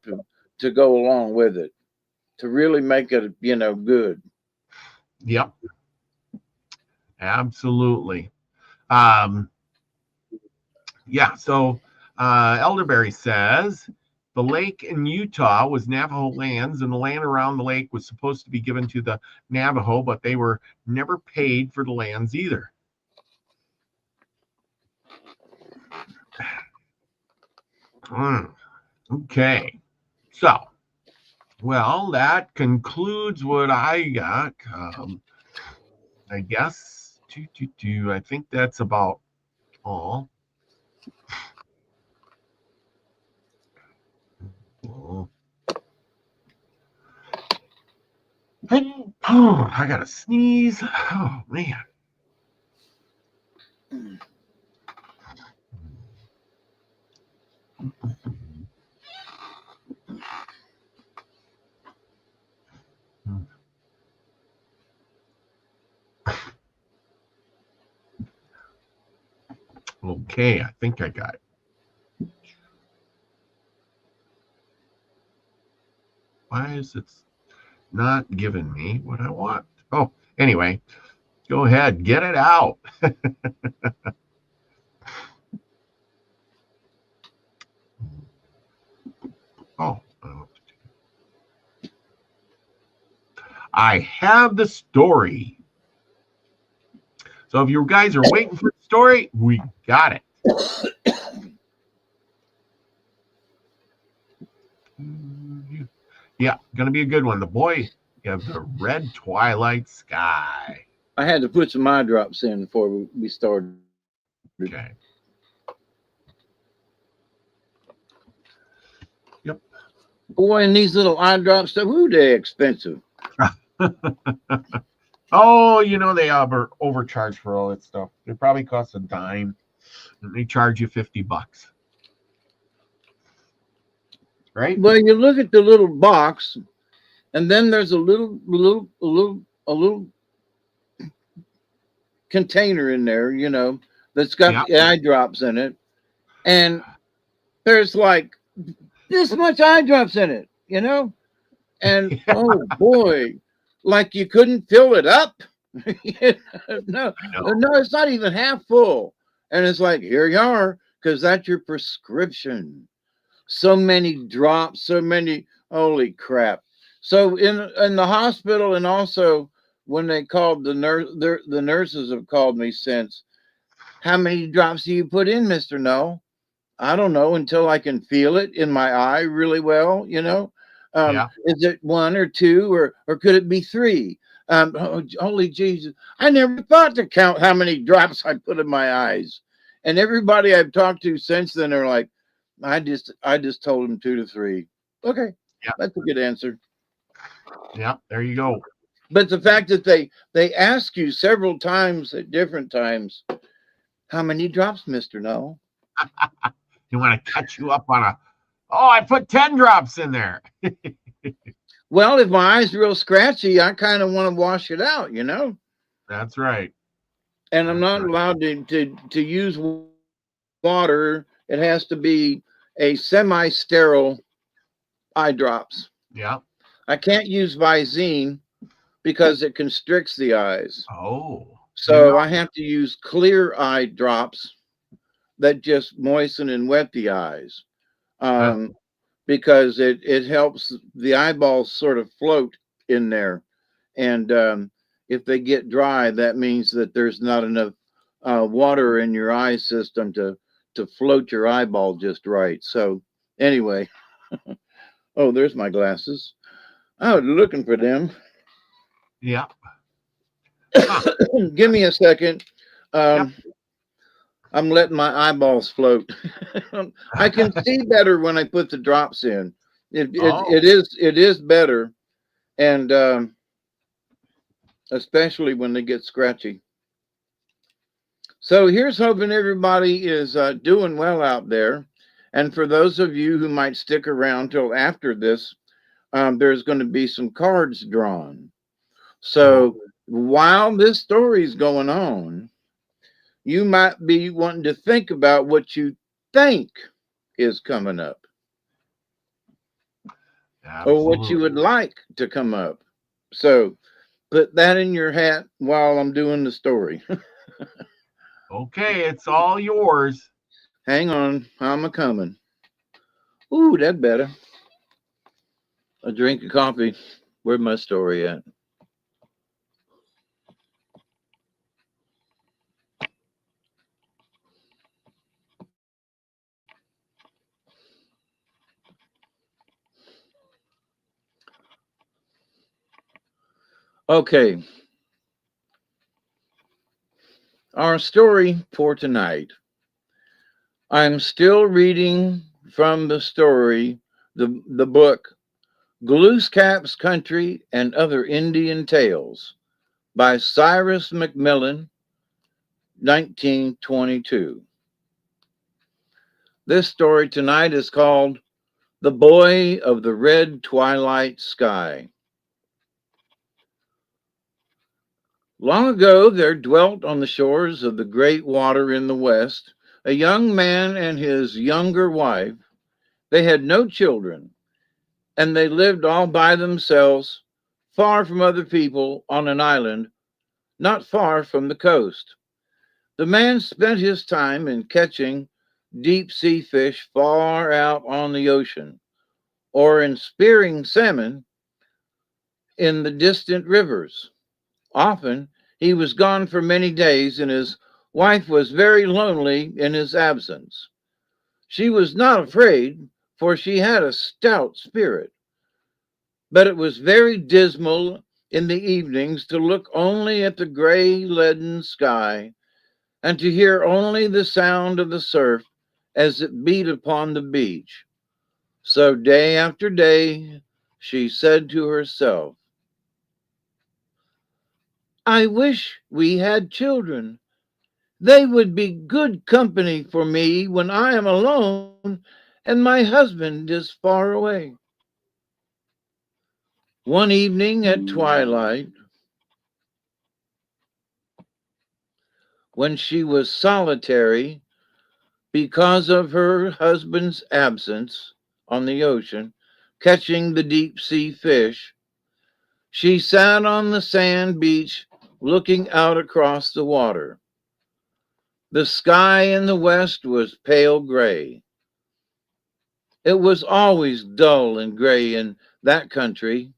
to go along with it to really make it, good. Yep. Absolutely. So Elderberry says, the lake in Utah was Navajo lands, and the land around the lake was supposed to be given to the Navajo, but they were never paid for the lands either. Okay. So, well, that concludes what I got. I guess I think that's about all. I gotta sneeze. Oh man. Okay, I think I got it. Why is it not giving me what I want? Oh, anyway, go ahead, get it out. Oh, I have the story. So if you guys are waiting for the story, we got it. Yeah, gonna be a good one. The boy of the red twilight sky. I had to put some eye drops in before we started. Okay. Yep. Boy, and these little eye drops, ooh, they're expensive. Oh, they overcharge for all that stuff. They probably cost a dime, and they charge you $50, right? Well, you look at the little box, and then there's a little container in there, that's got the eye drops in it, and there's like this much eye drops in it, and oh boy, like you couldn't fill it up. No, it's not even half full, and it's like, here you are, because that's your prescription. So many drops, so many, holy crap. So in the hospital, and also when they called the nurses have called me since, how many drops do you put in, Mr. Null? I don't know, until I can feel it in my eye really well, Is it 1 or 2, or could it be 3? Holy Jesus. I never thought to count how many drops I put in my eyes. And everybody I've talked to since then are like, I just told them 2 to 3. Okay. Yeah. That's a good answer. Yeah, there you go. But the fact that they ask you several times at different times, how many drops, Mr. Null? You want to catch you up on I put 10 drops in there. Well, if my eye's real scratchy, I kind of want to wash it out, That's right. And I'm not allowed to use water. It has to be a semi-sterile eye drops. Yeah. I can't use Visine because it constricts the eyes. Oh. So I have to use clear eye drops that just moisten and wet the eyes. Because it helps the eyeballs sort of float in there. And if they get dry, that means that there's not enough water in your eye system to float your eyeball just right. So anyway, oh, there's my glasses. I was looking for them. Yeah. Give me a second. I'm letting my eyeballs float. I can see better when I put the drops in. It is better, and especially when they get scratchy. So here's hoping everybody is doing well out there. And for those of you who might stick around till after this, there's going to be some cards drawn. So while this story is going on, you might be wanting to think about what you think is coming up. Absolutely. Or what you would like to come up. So put that in your hat while I'm doing the story. Okay, it's all yours. Hang on, I'm a-coming. Ooh, that better. A drink of coffee. Where's my story at? Okay. Our story for tonight. I'm still reading from the story, the book, Glooscap's Country and Other Indian Tales by Cyrus McMillan, 1922. This story tonight is called The Boy of the Red Twilight Sky. Long ago, there dwelt on the shores of the great water in the west a young man and his younger wife. They had no children, and they lived all by themselves, far from other people, on an island not far from the coast. The man spent his time in catching deep sea fish far out on the ocean, or in spearing salmon in the distant rivers. Often he was gone for many days, and his wife was very lonely in his absence. She was not afraid, for she had a stout spirit. but it was very dismal in the evenings to look only at the gray leaden sky and to hear only the sound of the surf as it beat upon the beach. So day after day, she said to herself, I wish we had children. They would be good company for me when I am alone and my husband is far away. One evening at twilight, when she was solitary because of her husband's absence on the ocean, catching the deep sea fish, she sat on the sand beach looking out across the water. The sky in the west was pale gray. It was always dull and gray in that country,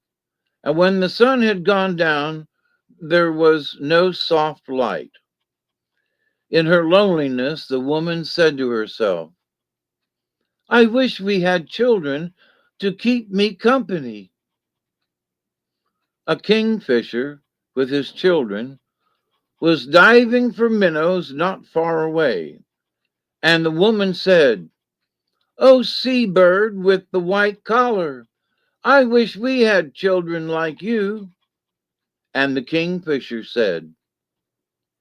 and when the sun had gone down, there was no soft light. In her loneliness, the woman said to herself, I wish we had children to keep me company. A kingfisher, with his children, was diving for minnows not far away, and the woman said, Oh, seabird with the white collar, I wish we had children like you. And the kingfisher said,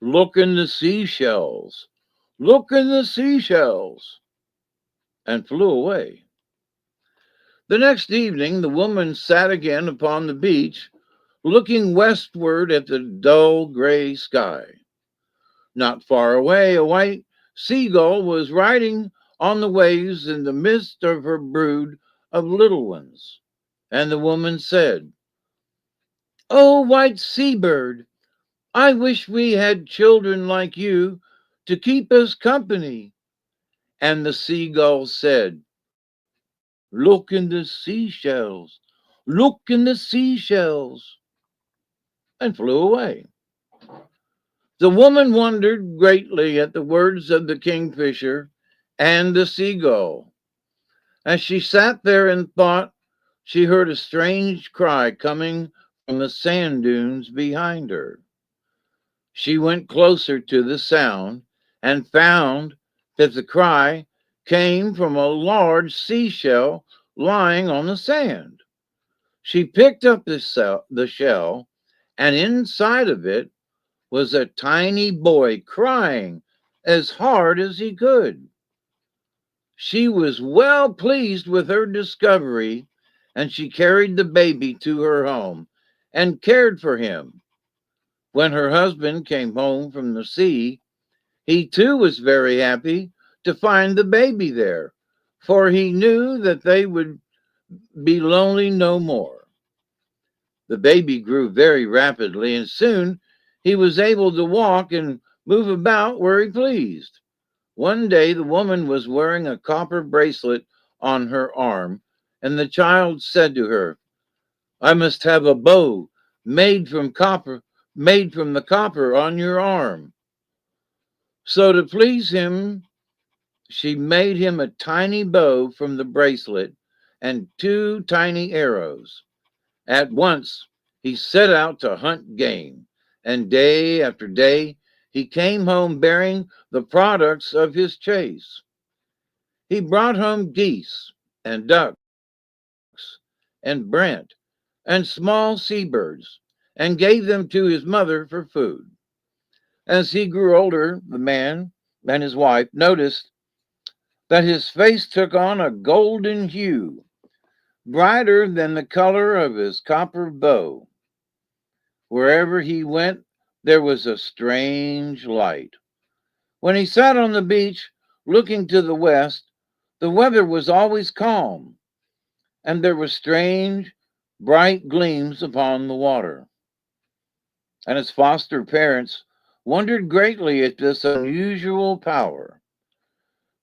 Look in the seashells, look in the seashells, and flew away. The next evening, the woman sat again upon the beach, looking westward at the dull gray sky. Not far away, a white seagull was riding on the waves in the midst of her brood of little ones. And the woman said, Oh, white seabird, I wish we had children like you to keep us company. And the seagull said, Look in the seashells, look in the seashells, and flew away. The woman wondered greatly at the words of the kingfisher and the seagull. As she sat there and thought, she heard a strange cry coming from the sand dunes behind her. She went closer to the sound and found that the cry came from a large seashell lying on the sand. She picked up the shell, and inside of it was a tiny boy crying as hard as he could. She was well pleased with her discovery, and she carried the baby to her home and cared for him. When her husband came home from the sea, he too was very happy to find the baby there, for he knew that they would be lonely no more. The baby grew very rapidly, and soon he was able to walk and move about where he pleased. One day, the woman was wearing a copper bracelet on her arm, and the child said to her, I must have a bow made from copper, made from the copper on your arm. So to please him, she made him a tiny bow from the bracelet and two tiny arrows. At once, he set out to hunt game, and day after day, he came home bearing the products of his chase. He brought home geese and ducks and brant and small seabirds and gave them to his mother for food. As he grew older, the man and his wife noticed that his face took on a golden hue, brighter than the color of his copper bow. Wherever he went, there was a strange light. When he sat on the beach looking to the west, the weather was always calm, and there were strange, bright gleams upon the water. And his foster parents wondered greatly at this unusual power.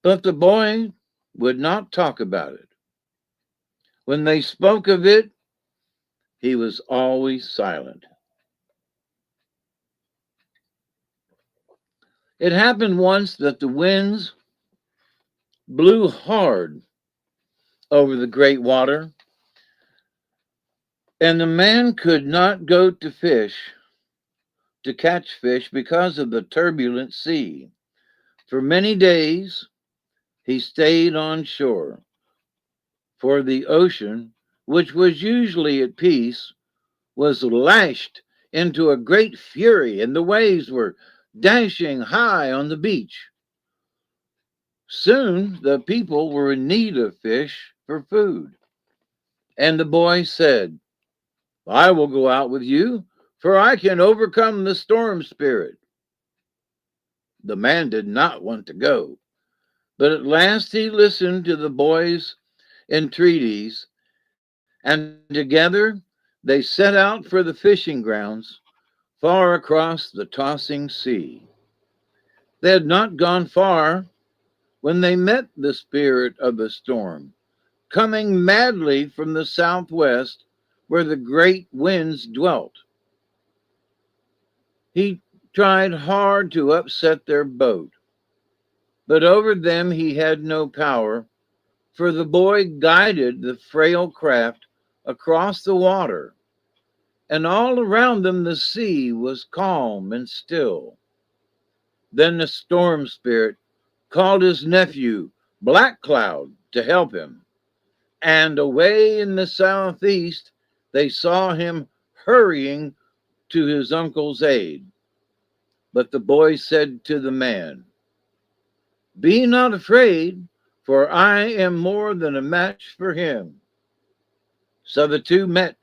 But the boy would not talk about it. When they spoke of it, he was always silent. It happened once that the winds blew hard over the great water, And the man could not go to catch fish because of the turbulent sea. For many days he stayed on shore, for the ocean, which was usually at peace, was lashed into a great fury, and the waves were dashing high on the beach. Soon the people were in need of fish for food. And the boy said, I will go out with you, for I can overcome the storm spirit. The man did not want to go, but at last he listened to the boy's entreaties, and together they set out for the fishing grounds far across the tossing sea. They had not gone far when they met the spirit of the storm, coming madly from the southwest where the great winds dwelt. He tried hard to upset their boat, but over them he had no power, for the boy guided the frail craft across the water, and all around them the sea was calm and still. Then the storm spirit called his nephew Black Cloud to help him, and away in the southeast they saw him hurrying to his uncle's aid. But the boy said to the man, Be not afraid, for I am more than a match for him. So the two met.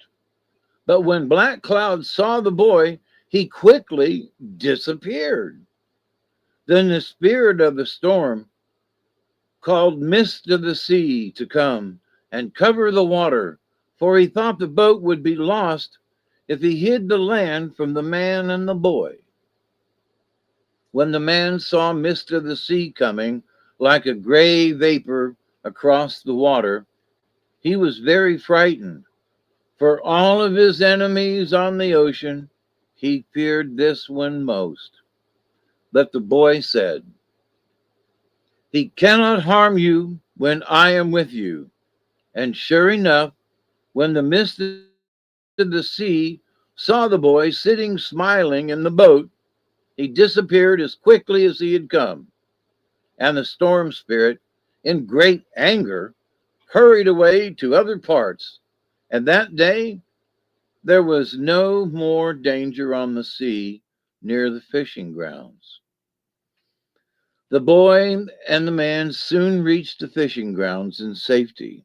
But when Black Cloud saw the boy, he quickly disappeared. Then the spirit of the storm called Mist of the Sea to come and cover the water, for he thought the boat would be lost if he hid the land from the man and the boy. When the man saw Mist of the Sea coming like a gray vapor across the water, he was very frightened. For all of his enemies on the ocean, he feared this one most. But the boy said, He cannot harm you when I am with you. And sure enough, when the mist of the sea saw the boy sitting smiling in the boat, he disappeared as quickly as he had come. And the storm spirit, in great anger, hurried away to other parts. And that day, there was no more danger on the sea near the fishing grounds. The boy and the man soon reached the fishing grounds in safety,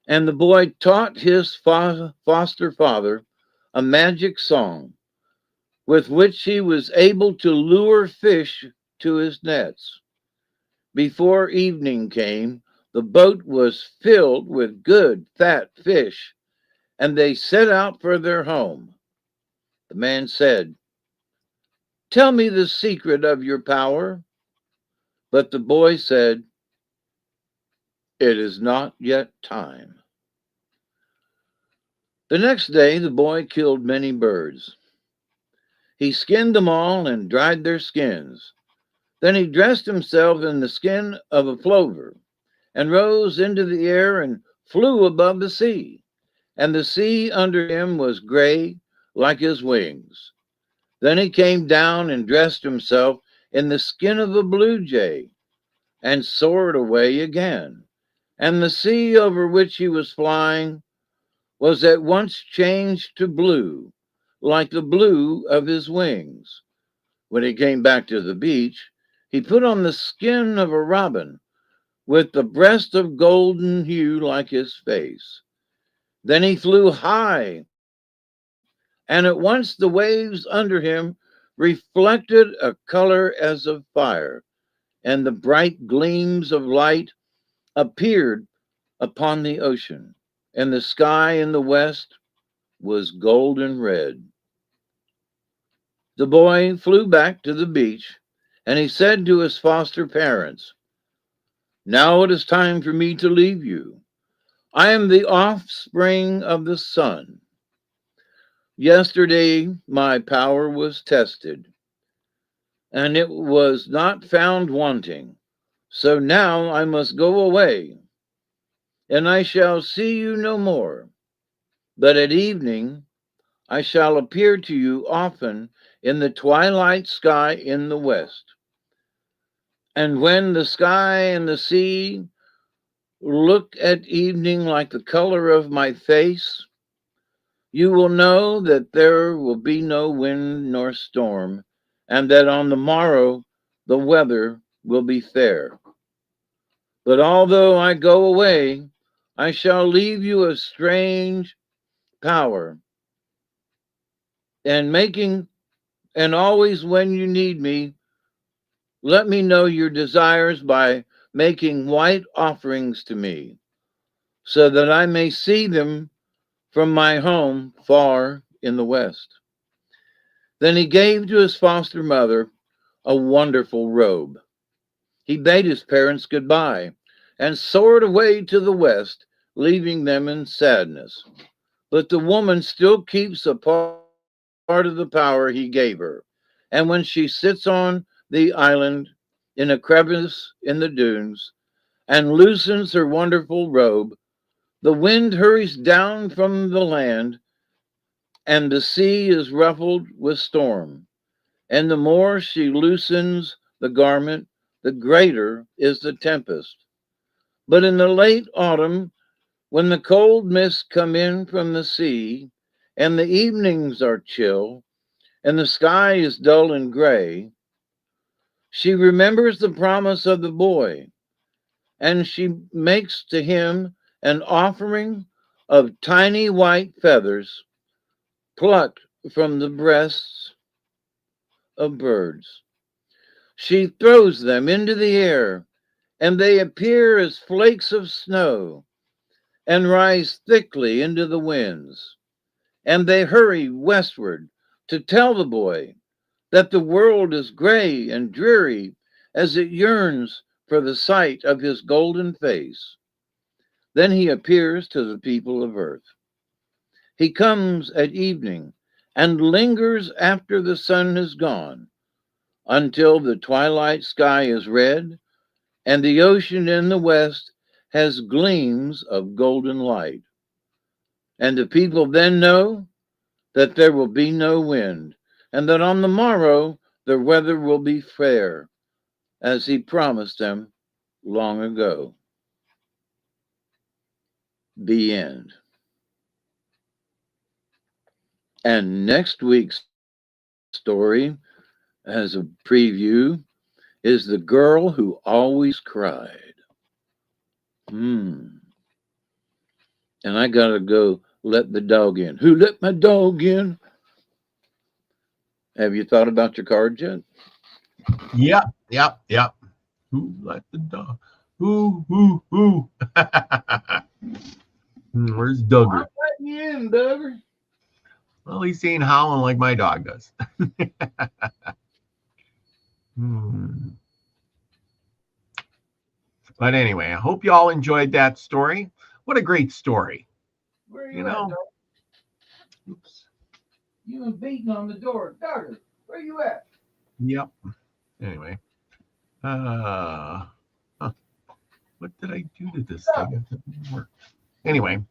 and the boy taught his foster father a magic song with which he was able to lure fish to his nets. Before evening came, the boat was filled with good, fat fish, and they set out for their home. The man said, Tell me the secret of your power. But the boy said, It is not yet time. The next day, the boy killed many birds. He skinned them all and dried their skins. Then he dressed himself in the skin of a plover and rose into the air and flew above the sea. And the sea under him was gray like his wings. Then he came down and dressed himself in the skin of a blue jay and soared away again. And the sea over which he was flying was at once changed to blue, like the blue of his wings. When he came back to the beach, he put on the skin of a robin with the breast of golden hue like his face. Then he flew high, and at once the waves under him reflected a color as of fire, and the bright gleams of light appeared upon the ocean, and the sky in the west was golden red. The boy flew back to the beach, and he said to his foster parents, Now it is time for me to leave you. I am the offspring of the sun. Yesterday my power was tested, and it was not found wanting. So now I must go away, and I shall see you no more. But at evening I shall appear to you often in the twilight sky in the west. And when the sky and the sea look at evening like the color of my face, you will know that there will be no wind nor storm, and that on the morrow the weather will be fair. But although I go away, I shall leave you a strange power, and making and always when you need me, let me know your desires by making white offerings to me, so that I may see them from my home far in the west. Then he gave to his foster mother a wonderful robe. He bade his parents goodbye and soared away to the west, leaving them in sadness. But the woman still keeps a part of the power he gave her. And when she sits on the island in a crevice in the dunes and loosens her wonderful robe, the wind hurries down from the land and the sea is ruffled with storm. And the more she loosens the garment, the greater is the tempest. But in the late autumn, when the cold mists come in from the sea, and the evenings are chill, and the sky is dull and gray, she remembers the promise of the boy, and she makes to him an offering of tiny white feathers plucked from the breasts of birds. She throws them into the air, and they appear as flakes of snow and rise thickly into the winds. And they hurry westward to tell the boy that the world is gray and dreary as it yearns for the sight of his golden face. Then he appears to the people of earth. He comes at evening and lingers after the sun is gone until the twilight sky is red and the ocean in the west has gleams of golden light. And the people then know that there will be no wind, and that on the morrow the weather will be fair, as he promised them long ago. The end. And next week's story, as a preview, is The Girl Who Always Cried. And I gotta go let the dog in. Who let my dog in? Have you thought about your cards yet? Yep. Who let the dog? Who? Where's Duggar? I'm letting you in, Duggar. Well, he's ain't howling like my dog does. But anyway, I hope you all enjoyed that story. What a great story. Where you at, dog? Oops. You been beating on the door. Duggar, where you at? Yep. Anyway. What did I do to this thing? It didn't work. Anyway.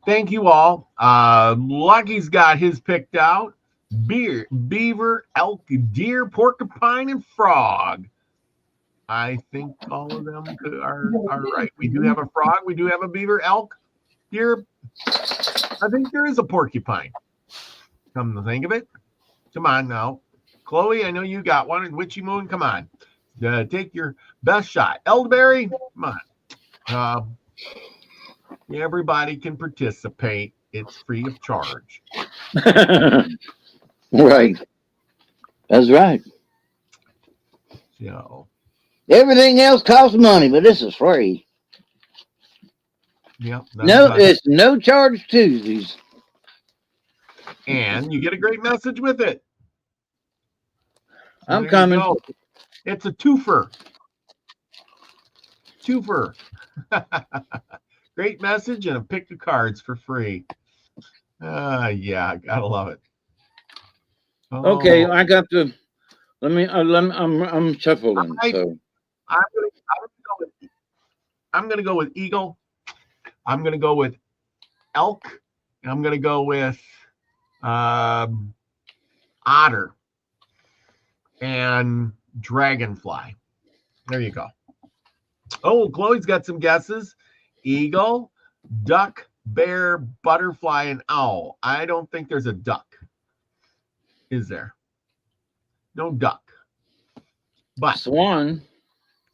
Thank you all. Lucky's got his picked out. Beaver, elk, deer, porcupine, and frog. I think all of them are right. We do have a frog. We do have a beaver, elk, deer. I think there is a porcupine. Come to think of it. Come on now. Chloe, I know you got one. Witchy Moon, come on. Take your best shot. Elderberry, come on. Everybody can participate. It's free of charge. Right. That's right. So everything else costs money, but this is free. Yep. No, it's no charge Tuesdays. And you get a great message with it. So I'm coming. It's a twofer. Great message and a pick of cards for free. Yeah, gotta love it. Oh. Okay, I got to. I'm shuffling. Right. So I'm gonna go with Eagle. I'm gonna go with elk, and I'm going to go with otter and dragonfly. There you go. Oh, Chloe's got some guesses. Eagle, duck, bear, butterfly, and owl. I don't think there's a duck. Is there? No duck. But Swan.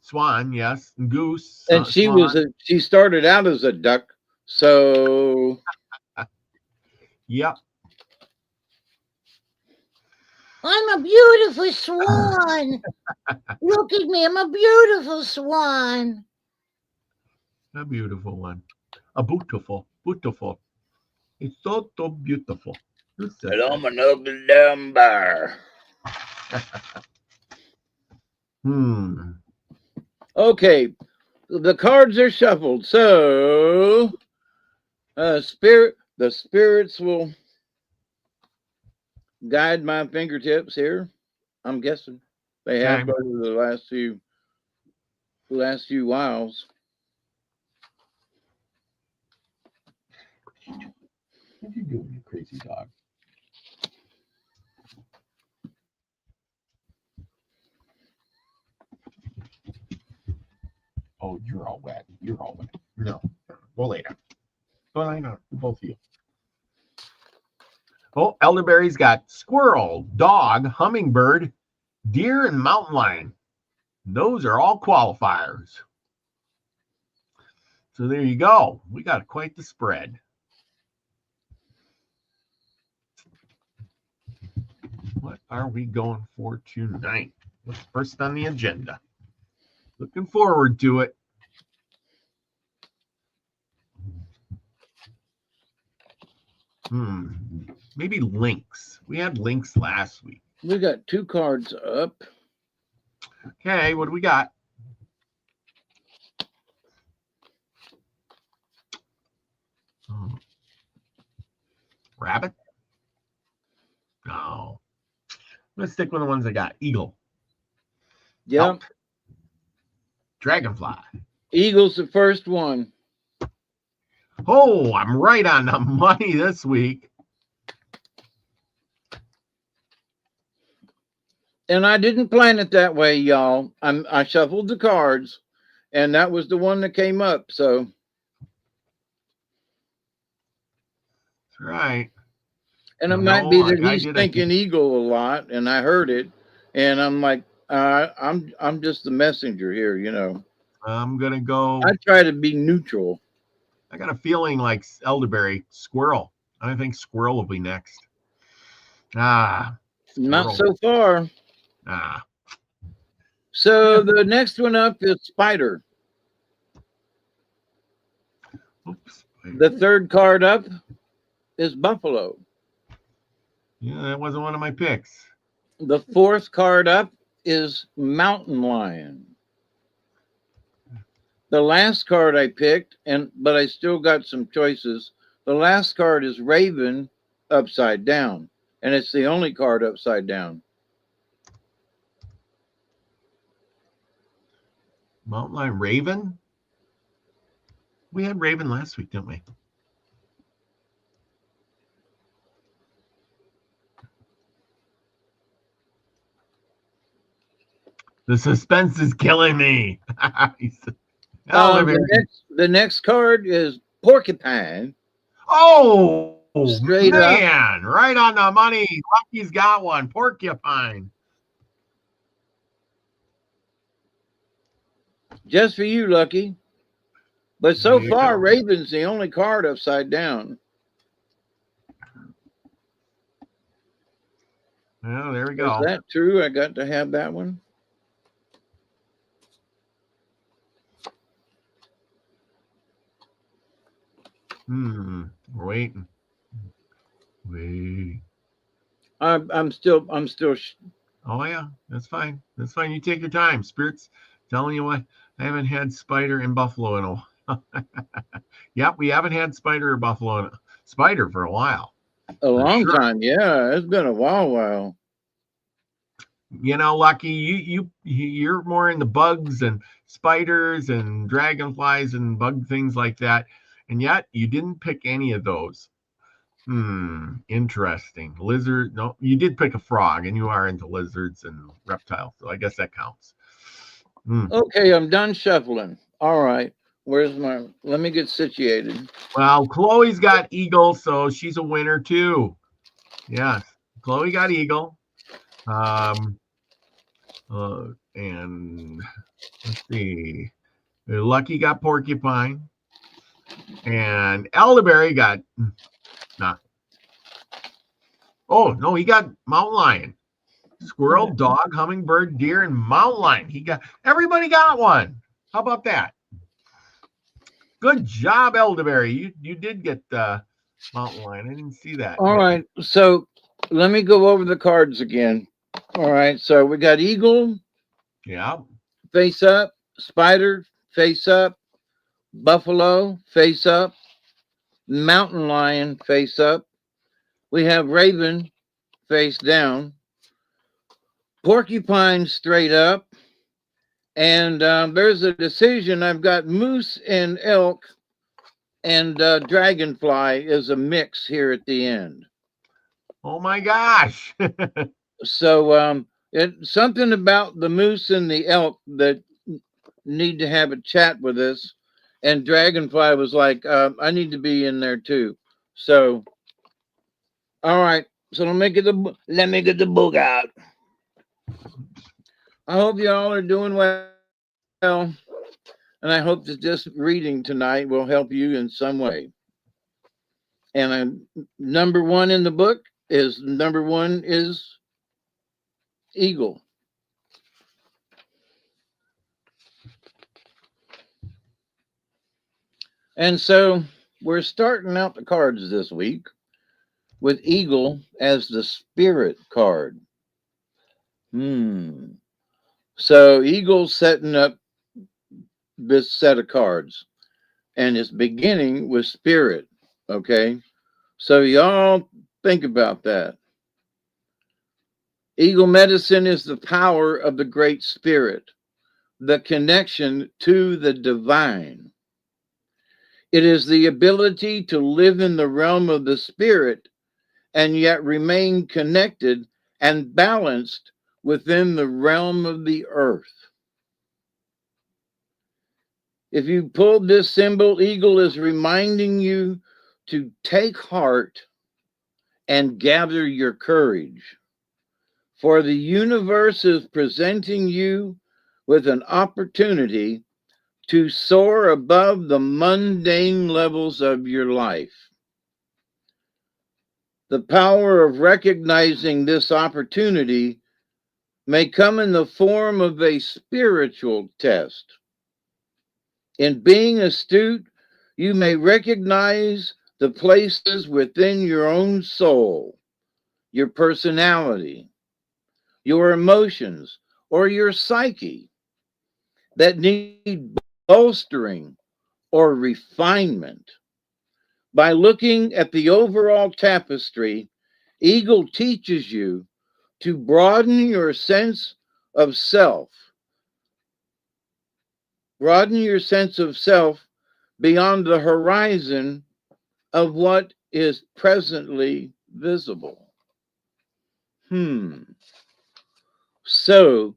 Swan, yes. Goose. And she swan. she started out as a duck. So Yep. I'm a beautiful swan. Look at me. I'm a beautiful swan. A beautiful one. A beautiful. It's so beautiful. and I'm an ugly damn bear. Okay, the cards are shuffled, so the spirits will guide my fingertips here. I'm guessing they have over the last few whiles. What are you doing, you crazy dog? Oh, you're all wet. No, we'll later. Go lay down, both of you. Oh, elderberry's got squirrel, dog, hummingbird, deer, and mountain lion. Those are all qualifiers. So there you go. We got quite the spread. What are we going for tonight? What's first on the agenda? Looking forward to it. Maybe links. We had links last week. We got 2 cards up. Okay, what do we got? Rabbit? No. Let's stick with the ones I got. Eagle. Yep. Elk. Dragonfly. Eagle's the first one. Oh, I'm right on the money this week. And I didn't plan it that way, y'all. I shuffled the cards, and that was the one that came up. So That's right. And it might be that he's thinking eagle a lot, and I heard it, and I'm like, I'm just the messenger here, you know. I'm gonna go. I try to be neutral. I got a feeling like elderberry, squirrel. I think squirrel will be next. Squirrel. Not so far. So the next one up is spider. Oops. The third card up is buffalo. Yeah, that wasn't one of my picks. The fourth card up is mountain lion. The last card I picked, but I still got some choices. The last card is raven upside down, and it's the only card upside down. Mountain lion, raven. We had raven last week, didn't we? The suspense is killing me. The next card is porcupine. Oh, straight man, up. Right on the money. Rocky's got one. Porcupine. Just for you, Lucky. But so far, raven's the only card upside down. Well, there we go. Is that true? I got to have that one. We're waiting. Wait. I'm still. Oh yeah, that's fine. That's fine. You take your time. Spirit's telling you what. I haven't had spider and buffalo in a while. Yep, we haven't had spider or buffalo and spider for a while. A long time. Yeah, it's been a while. You know, Lucky, you're more into bugs and spiders and dragonflies and bug things like that. And yet you didn't pick any of those. Interesting. Lizard. No, you did pick a frog, and you are into lizards and reptiles, so I guess that counts. Okay, I'm done shuffling. All right. Let me get situated. Well, Chloe's got eagle, so she's a winner too. Yes, Chloe got eagle. And let's see. Lucky got porcupine. And Elderberry got nah. Oh no, he got mountain lion. Squirrel, dog, hummingbird, deer, and mountain lion. Everybody got one. How about that? Good job, Elderberry. You did get mountain lion. I didn't see that. All right. So let me go over the cards again. All right. So we got eagle. Yeah. Face up. Spider. Face up. Buffalo. Face up. Mountain lion. Face up. We have raven. Face down. Porcupine straight up. And there's a decision. I've got moose and elk, and dragonfly is a mix here at the end. Oh my gosh. So it's something about the moose and the elk that need to have a chat with us. And dragonfly was like, I need to be in there too. So, all right. So let me get the book out. I hope y'all are doing well. And I hope that this reading tonight will help you in some way. And number one in the book is eagle. And so we're starting out the cards this week with eagle as the spirit card. So eagle's setting up this set of cards, and it's beginning with spirit. Okay, so y'all think about that. Eagle medicine is the power of the Great Spirit, the connection to the divine. It is the ability to live in the realm of the spirit and yet remain connected and balanced within the realm of the earth. If you pulled this symbol, eagle is reminding you to take heart and gather your courage. For the universe is presenting you with an opportunity to soar above the mundane levels of your life. The power of recognizing this opportunity may come in the form of a spiritual test. In being astute, you may recognize the places within your own soul, your personality, your emotions, or your psyche that need bolstering or refinement. By looking at the overall tapestry, Eagle teaches you to broaden your sense of self. Broaden your sense of self beyond the horizon of what is presently visible. So,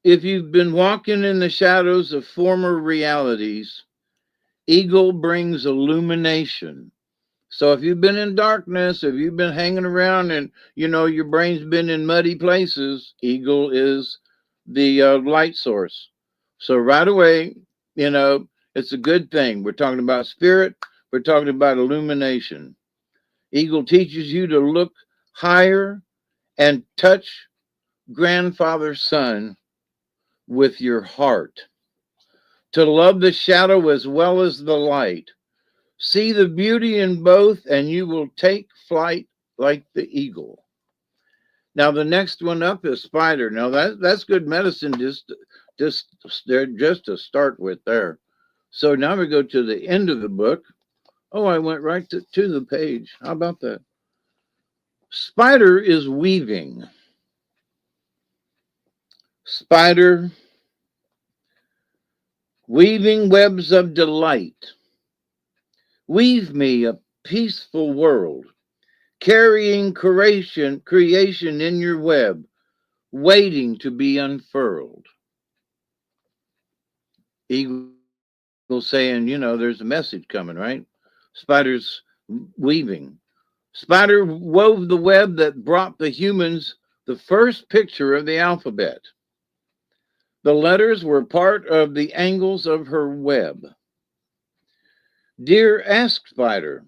if you've been walking in the shadows of former realities, Eagle brings illumination. So if you've been in darkness, if you've been hanging around and, your brain's been in muddy places, Eagle is the light source. So right away, it's a good thing. We're talking about spirit. We're talking about illumination. Eagle teaches you to look higher and touch grandfather's son with your heart. To love the shadow as well as the light. See the beauty in both, and you will take flight like the eagle. Now, the next one up is spider. Now, that's good medicine just to start with there. So now we go to the end of the book. Oh, I went right to the page. How about that? Spider is weaving. Spider weaving webs of delight. Weave me a peaceful world, carrying creation in your web, waiting to be unfurled. Eagle saying, there's a message coming, right? Spider's weaving. Spider wove the web that brought the humans the first picture of the alphabet. The letters were part of the angles of her web. Deer asked Spider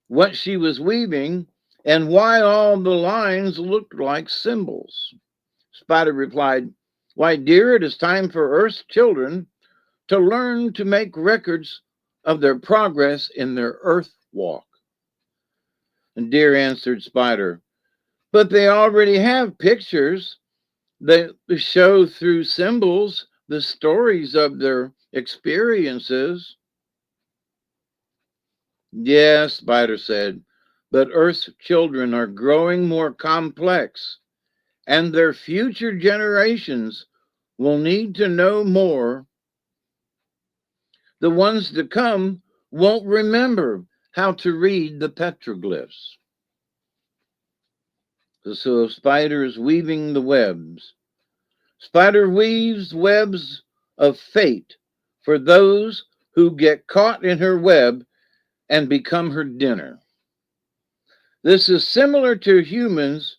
what she was weaving and why all the lines looked like symbols. Spider replied, "Why, dear, it is time for Earth's children to learn to make records of their progress in their Earth walk." And Deer answered Spider, "But they already have pictures that show through symbols the stories of their experiences." "Yes," Spider said, "but Earth's children are growing more complex, and their future generations will need to know more. The ones to come won't remember how to read the petroglyphs." So Spider is weaving the webs. Spider weaves webs of fate for those who get caught in her web and become her dinner. This is similar to humans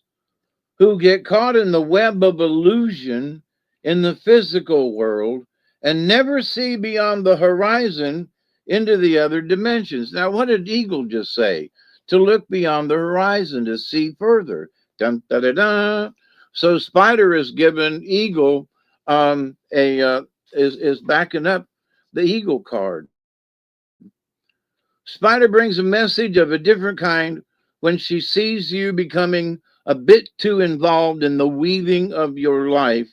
who get caught in the web of illusion in the physical world and never see beyond the horizon into the other dimensions. Now, what did Eagle just say? To look beyond the horizon, to see further. Dun, da, da, da. So Spider is given Eagle is backing up the Eagle card. Spider brings a message of a different kind when she sees you becoming a bit too involved in the weaving of your life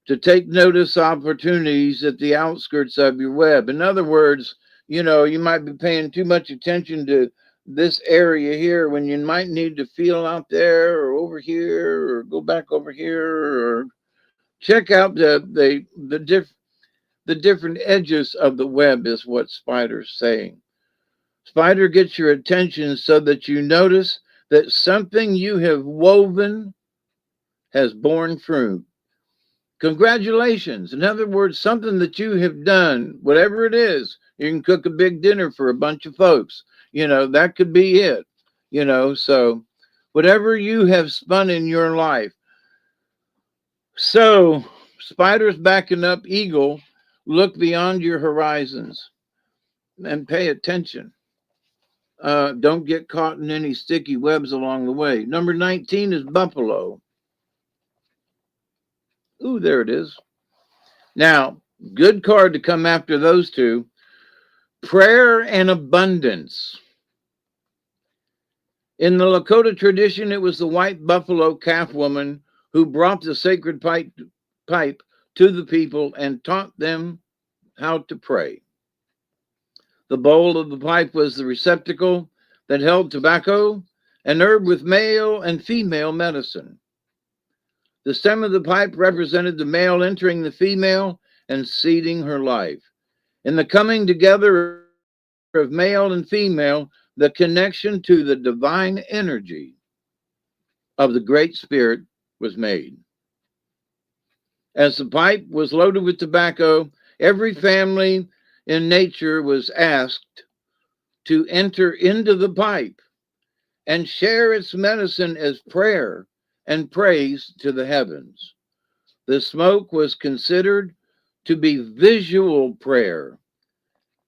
to take notice opportunities at the outskirts of your web. In other words, you might be paying too much attention to this area here when you might need to feel out there or over here or go back over here or check out the different edges of the web is what Spider's saying. Spider gets your attention so that you notice that something you have woven has borne fruit. Congratulations. In other words, something that you have done, whatever it is, you can cook a big dinner for a bunch of folks. That could be it. So whatever you have spun in your life. So Spider's backing up Eagle. Look beyond your horizons and pay attention. Don't get caught in any sticky webs along the way. Number 19 is Buffalo. Ooh, there it is. Now, good card to come after those two. Prayer and abundance. In the Lakota tradition, it was the white buffalo calf woman who brought the sacred pipe to the people and taught them how to pray. The bowl of the pipe was the receptacle that held tobacco, an herb with male and female medicine. The stem of the pipe represented the male entering the female and seeding her life. In the coming together of male and female, the connection to the divine energy of the Great Spirit was made. As the pipe was loaded with tobacco, every family in nature was asked to enter into the pipe and share its medicine as prayer and praise to the heavens. The smoke was considered to be visual prayer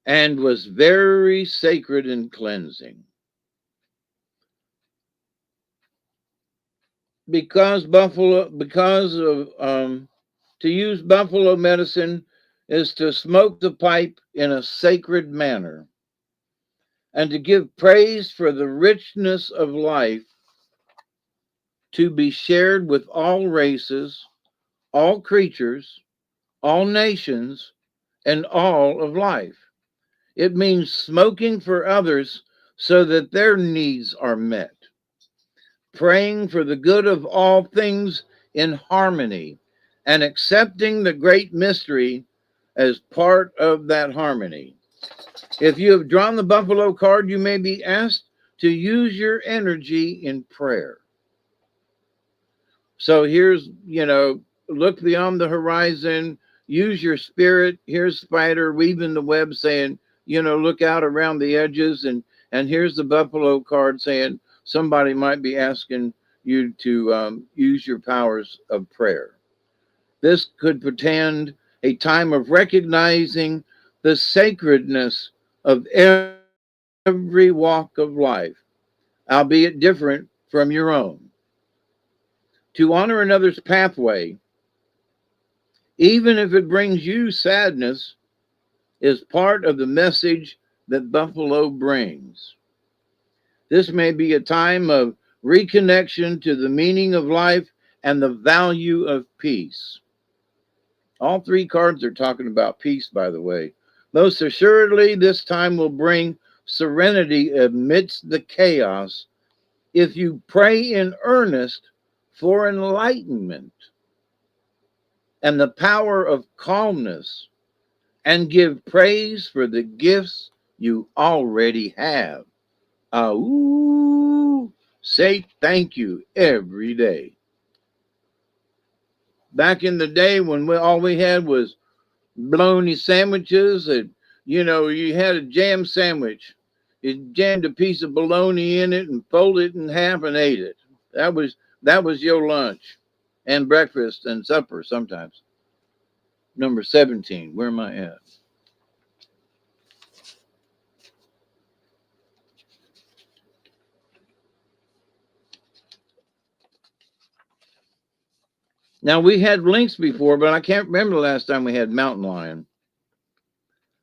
and was very sacred and cleansing. To use buffalo medicine is to smoke the pipe in a sacred manner and to give praise for the richness of life to be shared with all races, all creatures, all nations, and all of life. It means smoking for others so that their needs are met. Praying for the good of all things in harmony and accepting the great mystery as part of that harmony. If you have drawn the buffalo card, you may be asked to use your energy in prayer. So here's, look beyond the horizon, use your spirit. Here's Spider weaving the web saying, look out around the edges. And here's the buffalo card saying somebody might be asking you to use your powers of prayer. This could portend a time of recognizing the sacredness of every walk of life, albeit different from your own. To honor another's pathway, even if it brings you sadness, is part of the message that Buffalo brings. This may be a time of reconnection to the meaning of life and the value of peace. All three cards are talking about peace, by the way. Most assuredly, this time will bring serenity amidst the chaos if you pray in earnest for enlightenment and the power of calmness, and give praise for the gifts you already have. Say thank you every day. Back in the day when all we had was bologna sandwiches, and you had a jam sandwich. You jammed a piece of bologna in it and folded it in half and ate it. That was your lunch and breakfast and supper sometimes. Number 17, where am I at? Now, we had lynx before, but I can't remember the last time we had mountain lion.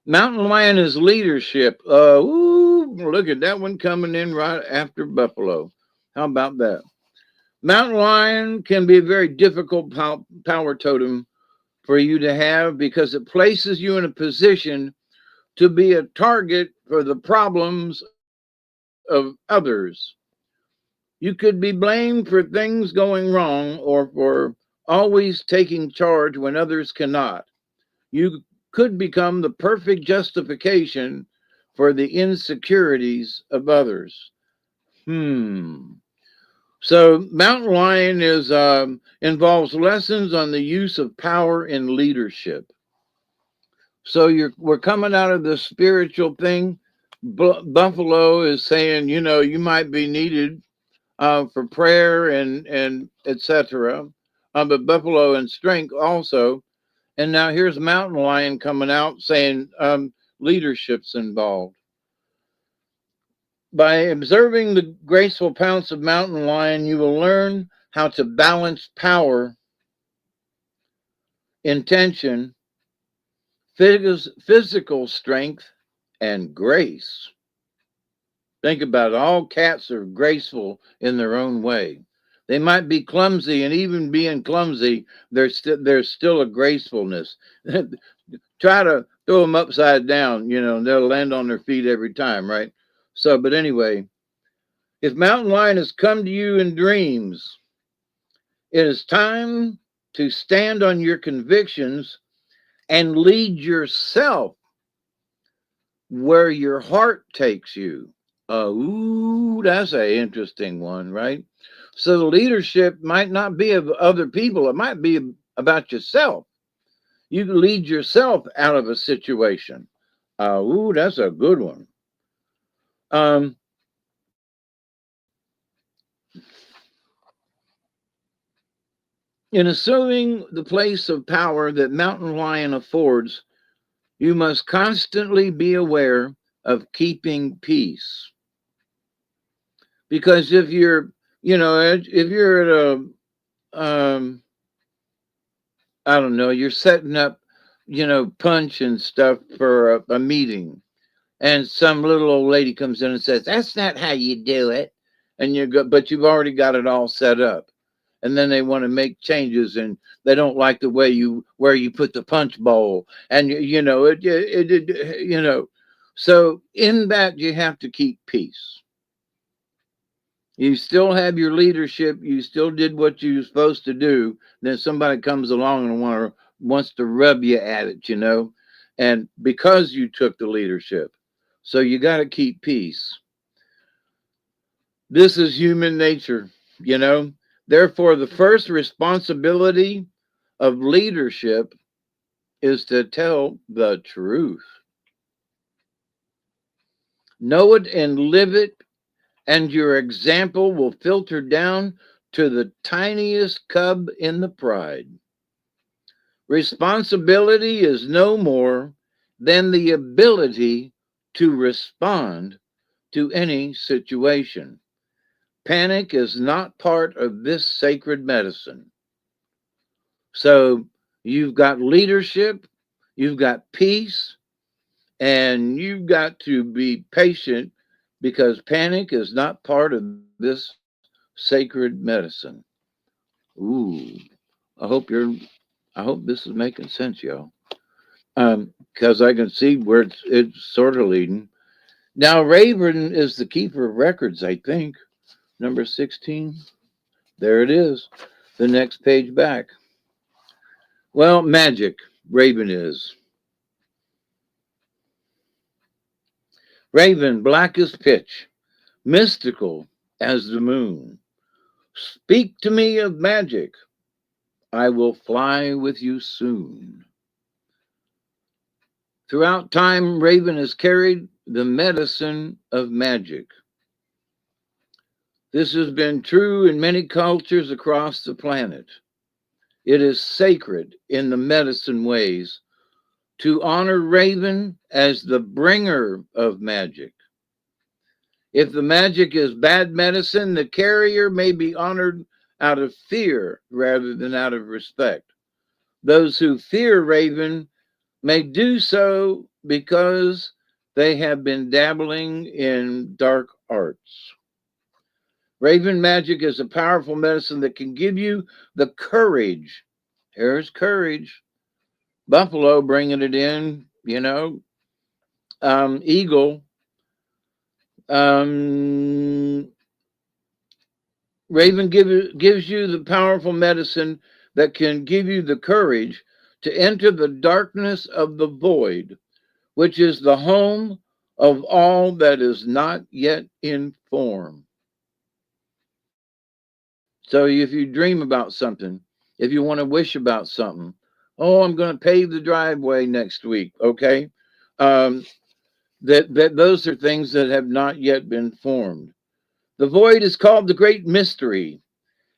Mountain lion is leadership. Look at that one coming in right after buffalo. How about that? Mountain lion can be a very difficult power totem for you to have because it places you in a position to be a target for the problems of others. You could be blamed for things going wrong or for always taking charge when others cannot. You could become the perfect justification for the insecurities of others. So mountain lion involves lessons on the use of power in leadership. So we're coming out of the spiritual thing. Buffalo is saying, you might be needed for prayer and etc. But buffalo and strength also. And now here's mountain lion coming out saying leadership's involved. By observing the graceful pounce of mountain lion, you will learn how to balance power, intention, physical strength, and grace. Think about it. All cats are graceful in their own way. They might be clumsy, and even being clumsy, there's still a gracefulness. Try to throw them upside down, they'll land on their feet every time, right? So, but anyway, if mountain lion has come to you in dreams, it is time to stand on your convictions and lead yourself where your heart takes you. That's an interesting one, right? So the leadership might not be of other people. It might be about yourself. You can lead yourself out of a situation. That's a good one. In assuming the place of power that mountain lion affords, you must constantly be aware of keeping peace. Because if you're at a, I don't know, you're setting up, punch and stuff for a meeting, and some little old lady comes in and says, "That's not how you do it," and but you've already got it all set up, and then they want to make changes, and they don't like the way where you put the punch bowl, and so in that you have to keep peace. You still have your leadership. You still did what you're supposed to do. Then somebody comes along and wants to rub you at it, and because you took the leadership. So you got to keep peace. This is human nature, you know. Therefore, the first responsibility of leadership is to tell the truth. Know it and live it, and your example will filter down to the tiniest cub in the pride. Responsibility is no more than the ability to respond to any situation. Panic is not part of this sacred medicine. So you've got leadership, you've got peace, and you've got to be patient because panic is not part of this sacred medicine. Ooh, I hope you're I hope this is making sense, y'all. Because I can see where it's sort of leading. Now, Raven is the keeper of records, I think. Number 16. There it is. The next page back. Well, magic, Raven is. Raven, black as pitch, mystical as the moon. Speak to me of magic. I will fly with you soon. Throughout time, Raven has carried the medicine of magic. This has been true in many cultures across the planet. It is sacred in the medicine ways to honor Raven as the bringer of magic. If the magic is bad medicine, the carrier may be honored out of fear rather than out of respect. Those who fear Raven may do so because they have been dabbling in dark arts. Raven magic is a powerful medicine that can give you the courage. Here's courage. Buffalo bringing it in, you know. Eagle. Raven gives you the powerful medicine that can give you the courage to enter the darkness of the void, which is the home of all that is not yet in form. So if you dream about something, if you want to wish about something, oh, I'm going to pave the driveway next week, okay? That those are things that have not yet been formed. The void is called the Great Mystery,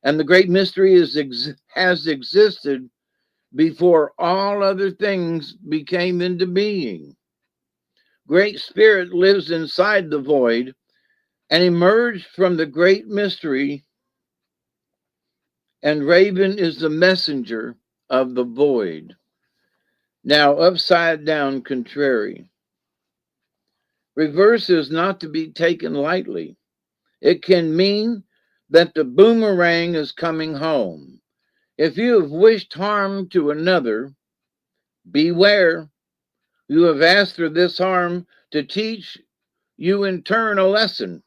and the Great Mystery has existed before all other things became into being. Great Spirit lives inside the void and emerged from the Great Mystery, and Raven is the messenger of the void. Now, upside down, contrary. Reverse is not to be taken lightly. It can mean that the boomerang is coming home. If you have wished harm to another, beware. You have asked for this harm to teach you in turn a lesson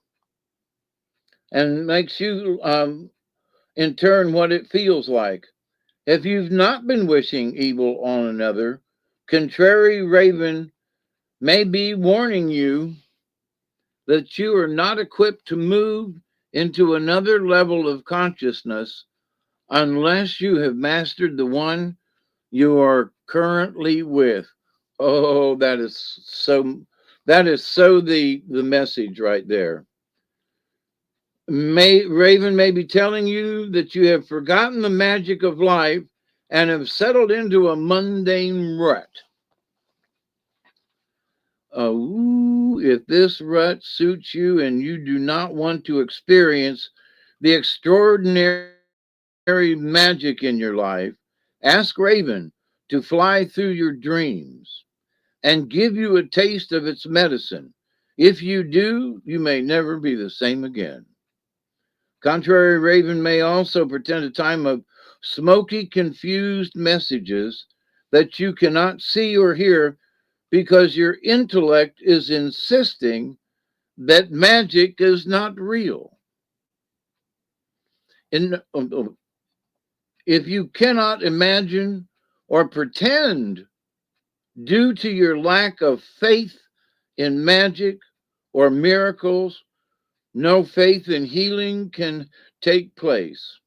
and makes you in turn what it feels like. If you've not been wishing evil on another, contrary Raven may be warning you that you are not equipped to move into another level of consciousness unless you have mastered the one you are currently with. Oh, that is so the message right there. Raven may be telling you that you have forgotten the magic of life and have settled into a mundane rut. If this rut suits you and you do not want to experience the extraordinary magic in your life, ask Raven to fly through your dreams and give you a taste of its medicine. If you do, you may never be the same again. Contrary Raven may also pretend a time of smoky, confused messages that you cannot see or hear because your intellect is insisting that magic is not real. If you cannot imagine or pretend Due to your lack of faith in magic or miracles, no faith in healing can take place.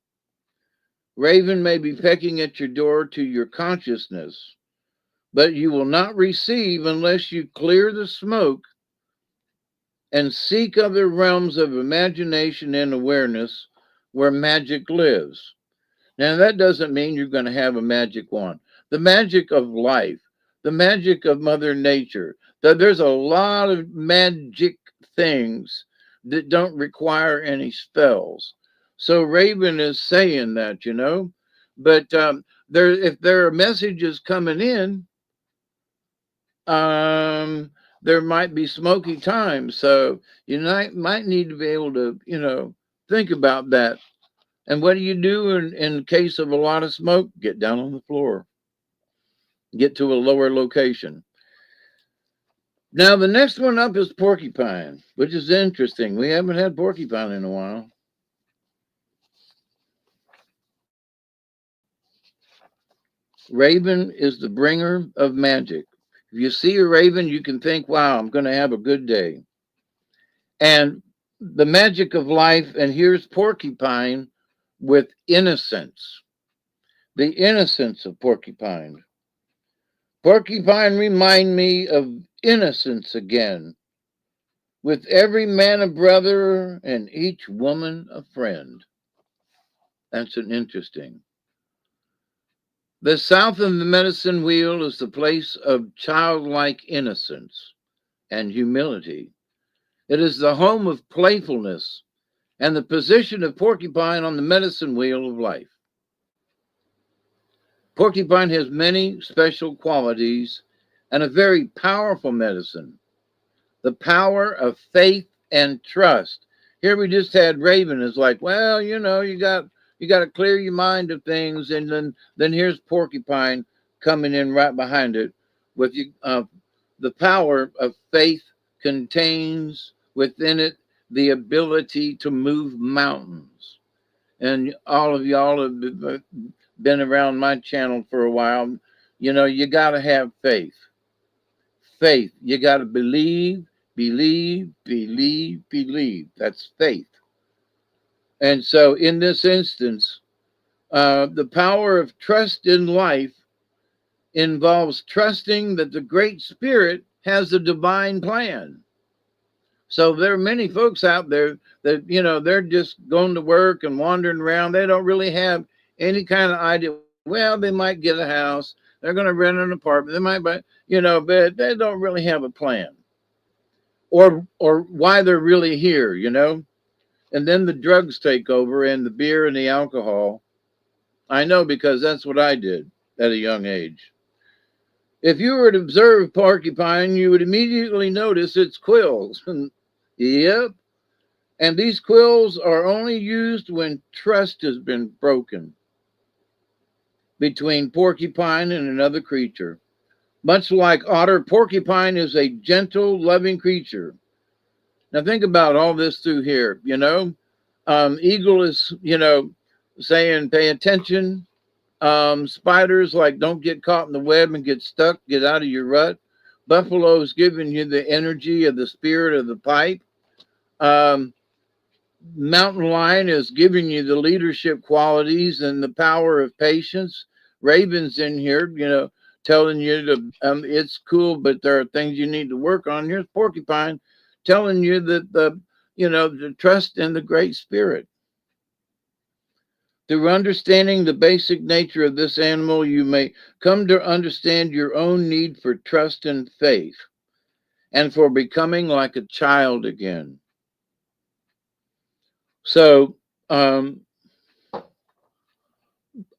Raven may be pecking at your door to your consciousness, but you will not receive unless you clear the smoke and seek other realms of imagination and awareness where magic lives. Now, that doesn't mean you're going to have a magic wand. The magic of life, the magic of Mother Nature, there's a lot of magic things that don't require any spells. So Raven is saying that, but if there are messages coming in, there might be smoky times. So you might need to be able to, think about that. And what do you do in case of a lot of smoke? Get down on the floor. Get to a lower location. Now, the next one up is porcupine, which is interesting. We haven't had porcupine in a while. Raven is the bringer of magic. If you see a raven, you can think, wow, I'm going to have a good day. And the magic of life, and here's porcupine with innocence. The innocence of porcupine. Porcupine remind me of innocence again, with every man a brother and each woman a friend. That's an interesting. The south of the medicine wheel is the place of childlike innocence and humility. It is the home of playfulness and the position of porcupine on the medicine wheel of life. Porcupine has many special qualities and a very powerful medicine. The power of faith and trust. Here we just had Raven is like, well, you got to clear your mind of things, and then here's porcupine coming in right behind it with you. The power of faith contains within it the ability to move mountains. And all of y'all have been around my channel for a while. You got to have faith. Faith. You got to believe. That's faith. And so in this instance, the power of trust in life involves trusting that the Great Spirit has a divine plan. So there are many folks out there that, they're just going to work and wandering around. They don't really have any kind of idea. Well, they might get a house. They're going to rent an apartment. They might buy, but they don't really have a plan. Or why they're really here, And then the drugs take over and the beer and the alcohol. I know because that's what I did at a young age. If you were to observe porcupine, you would immediately notice its quills. Yep. And these quills are only used when trust has been broken between porcupine and another creature. Much like otter, porcupine is a gentle, loving creature. Now think about all this through here, Eagle is, saying pay attention. Spiders like don't get caught in the web and get stuck, get out of your rut. Buffalo's giving you the energy of the spirit of the pipe. Mountain lion is giving you the leadership qualities and the power of patience. Raven's in here, telling you it's cool, but there are things you need to work on. Here's porcupine telling you that the trust in the Great Spirit. Through understanding the basic nature of this animal, you may come to understand your own need for trust and faith and for becoming like a child again. So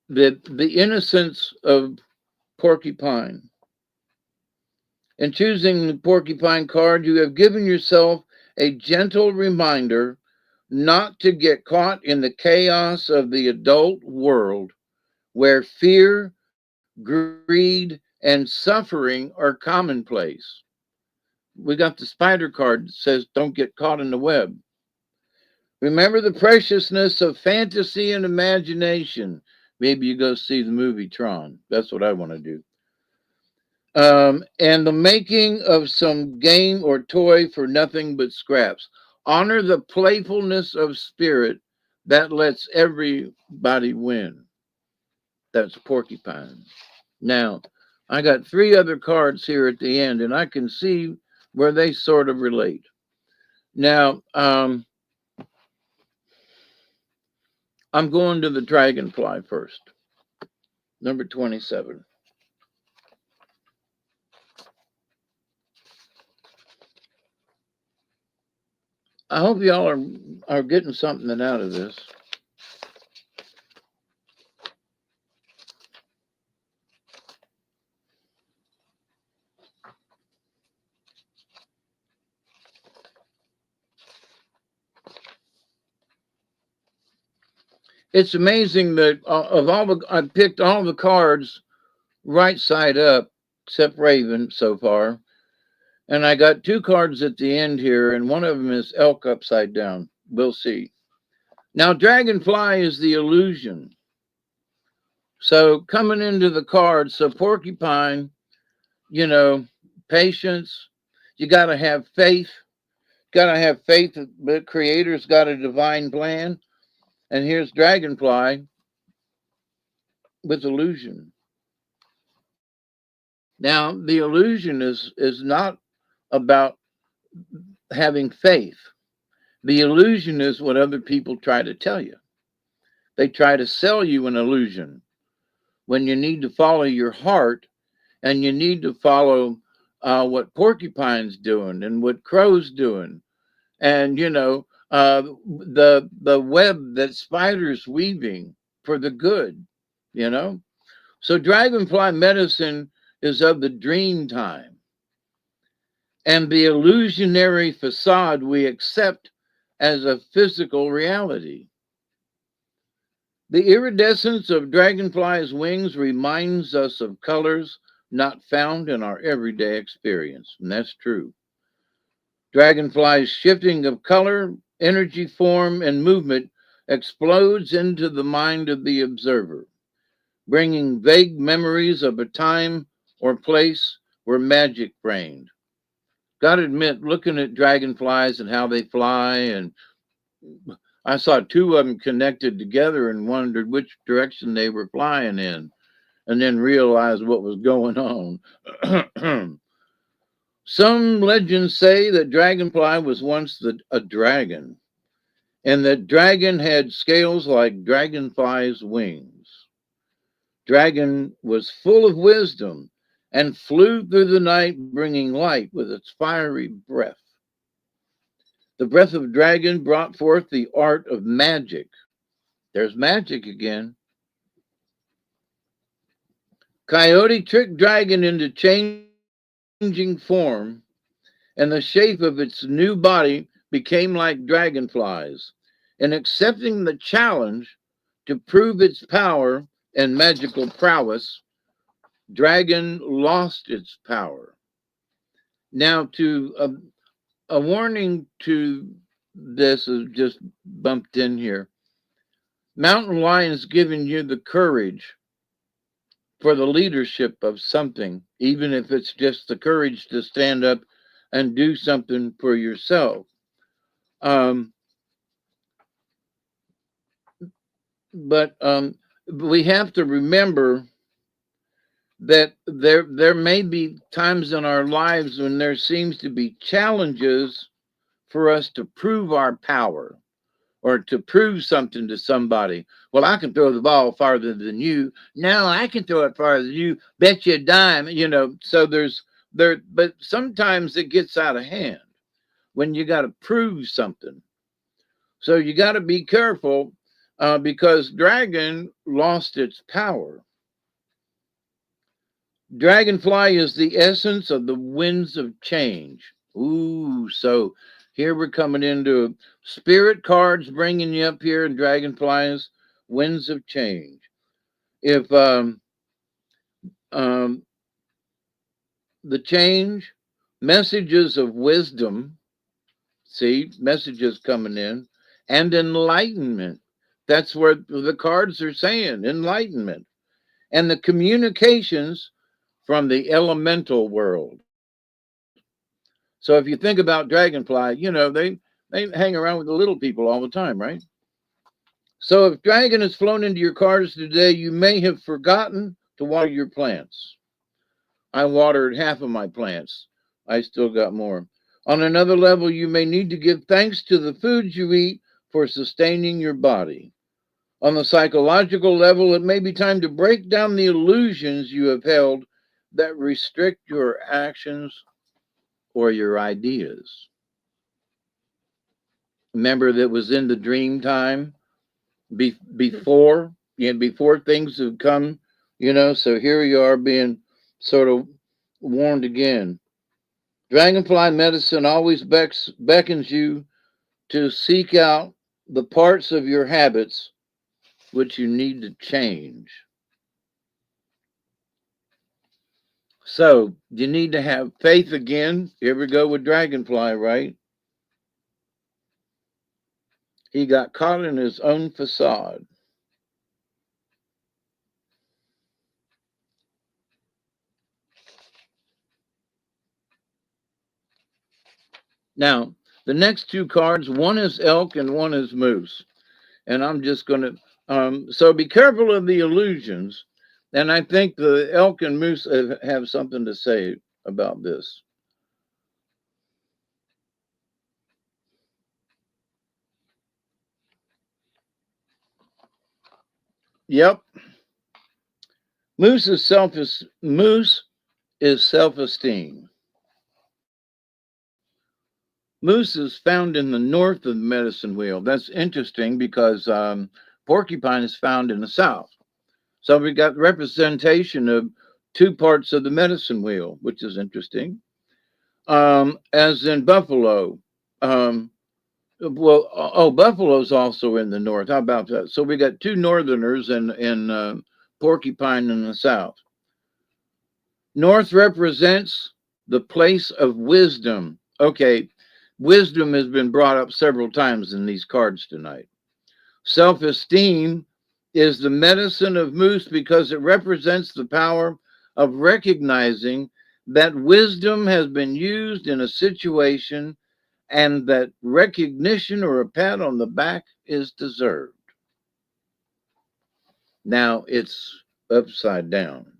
the innocence of porcupine. In choosing the porcupine card, you have given yourself a gentle reminder not to get caught in the chaos of the adult world where fear, greed, and suffering are commonplace. We got the spider card that says don't get caught in the web. Remember the preciousness of fantasy and imagination. Maybe you go see the movie Tron. That's what I want to do. And the making of some game or toy for nothing but scraps. Honor the playfulness of spirit that lets everybody win. That's Porcupine. Now, I got 3 other cards here at the end, and I can see where they sort of relate. Now, I'm going to the Dragonfly first, number 27. I hope y'all are getting something out of this. It's amazing that I picked all the cards right side up, except Raven so far. And I got 2 cards at the end here, and one of them is Elk upside down. We'll see. Now, Dragonfly is the illusion. So coming into the cards, so Porcupine, patience. You got to have faith. Got to have faith that the Creator's got a divine plan. And here's Dragonfly with illusion. Now, the illusion is not about having faith. The illusion is what other people try to tell you. They try to sell you an illusion when you need to follow your heart, and you need to follow what Porcupine's doing and what Crow's doing. And, the web that Spider's weaving for the good, So Dragonfly medicine is of the dream time. And the illusionary facade we accept as a physical reality. The iridescence of Dragonfly's wings reminds us of colors not found in our everyday experience, and that's true. Dragonfly's shifting of color, energy, form, and movement explodes into the mind of the observer, bringing vague memories of a time or place where magic reigned. Gotta admit, looking at dragonflies and how they fly, and I saw 2 of them connected together and wondered which direction they were flying in, and then realized what was going on. Some legends say that Dragonfly was once a dragon, and that dragon had scales like dragonfly's wings. Dragon was full of wisdom and flew through the night, bringing light with its fiery breath. The breath of dragon brought forth the art of magic. There's magic again. Coyote tricked dragon into changing form, and the shape of its new body became like dragonflies. And accepting the challenge to prove its power and magical prowess, dragon lost its power. Now, to a warning to this is just bumped in here. Mountain Lion's giving you the courage for the leadership of something, even if it's just the courage to stand up and do something for yourself. But we have to remember that there may be times in our lives when there seems to be challenges for us to prove our power or to prove something to somebody. Well, I can throw the ball farther than you. No, I can throw it farther than you. Bet you a dime, So but sometimes it gets out of hand when you got to prove something. So you got to be careful because dragon lost its power. Dragonfly is the essence of the winds of change. Ooh, so here we're coming into spirit cards, bringing you up here, and Dragonflies, winds of change. If the change, messages of wisdom, see, messages coming in, and enlightenment. That's where the cards are saying, enlightenment. And the communications from the elemental world. So if you think about dragonfly, you know, they hang around with the little people all the time, right? So if dragon has flown into your cards today, you may have forgotten to water your plants. I watered half of my plants. I still got more. On another level, you may need to give thanks to the foods you eat for sustaining your body. On the psychological level, it may be time to break down the illusions you have held that restrict your actions or your ideas. Remember that was in the dream time before things have come, you know, so here you are being sort of warned again. Dragonfly medicine always beckons you to seek out the parts of your habits which you need to change. So you need to have faith again. Here we go with Dragonfly, right? He got caught in his own facade. Now, the next two cards, one is elk and one is moose. And I'm just going to, so be careful of the illusions. And I think the elk and moose have something to say about this. Yep. Moose is self-esteem. Moose is found in the north of the medicine wheel. That's interesting because porcupine is found in the south. So we got representation of two parts of the medicine wheel, which is interesting. As in buffalo. Buffalo's also in the north. How about that? So we got two northerners and porcupine in the south. North represents the place of wisdom. Okay, wisdom has been brought up several times in these cards tonight. Self-esteem is the medicine of moose because it represents the power of recognizing that wisdom has been used in a situation and that recognition or a pat on the back is deserved. Now it's upside down.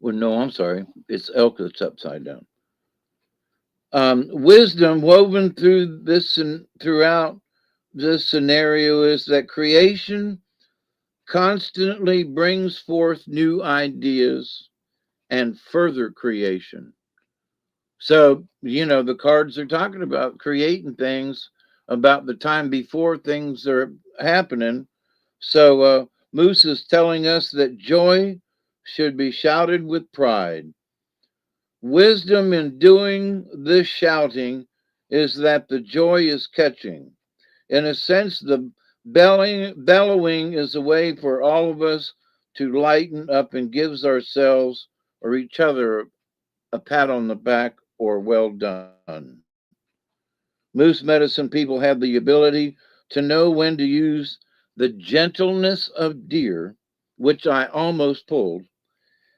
Well, no, I'm sorry. It's elk that's upside down. Wisdom woven through this and throughout this scenario is that creation constantly brings forth new ideas and further creation. So, you know, the cards are talking about creating things about the time before things are happening. So, Moose is telling us that joy should be shouted with pride. Wisdom in doing this shouting is that the joy is catching. In a sense, the bellowing is a way for all of us to lighten up and gives ourselves or each other a pat on the back or well done. Moose medicine people have the ability to know when to use the gentleness of deer, which I almost pulled,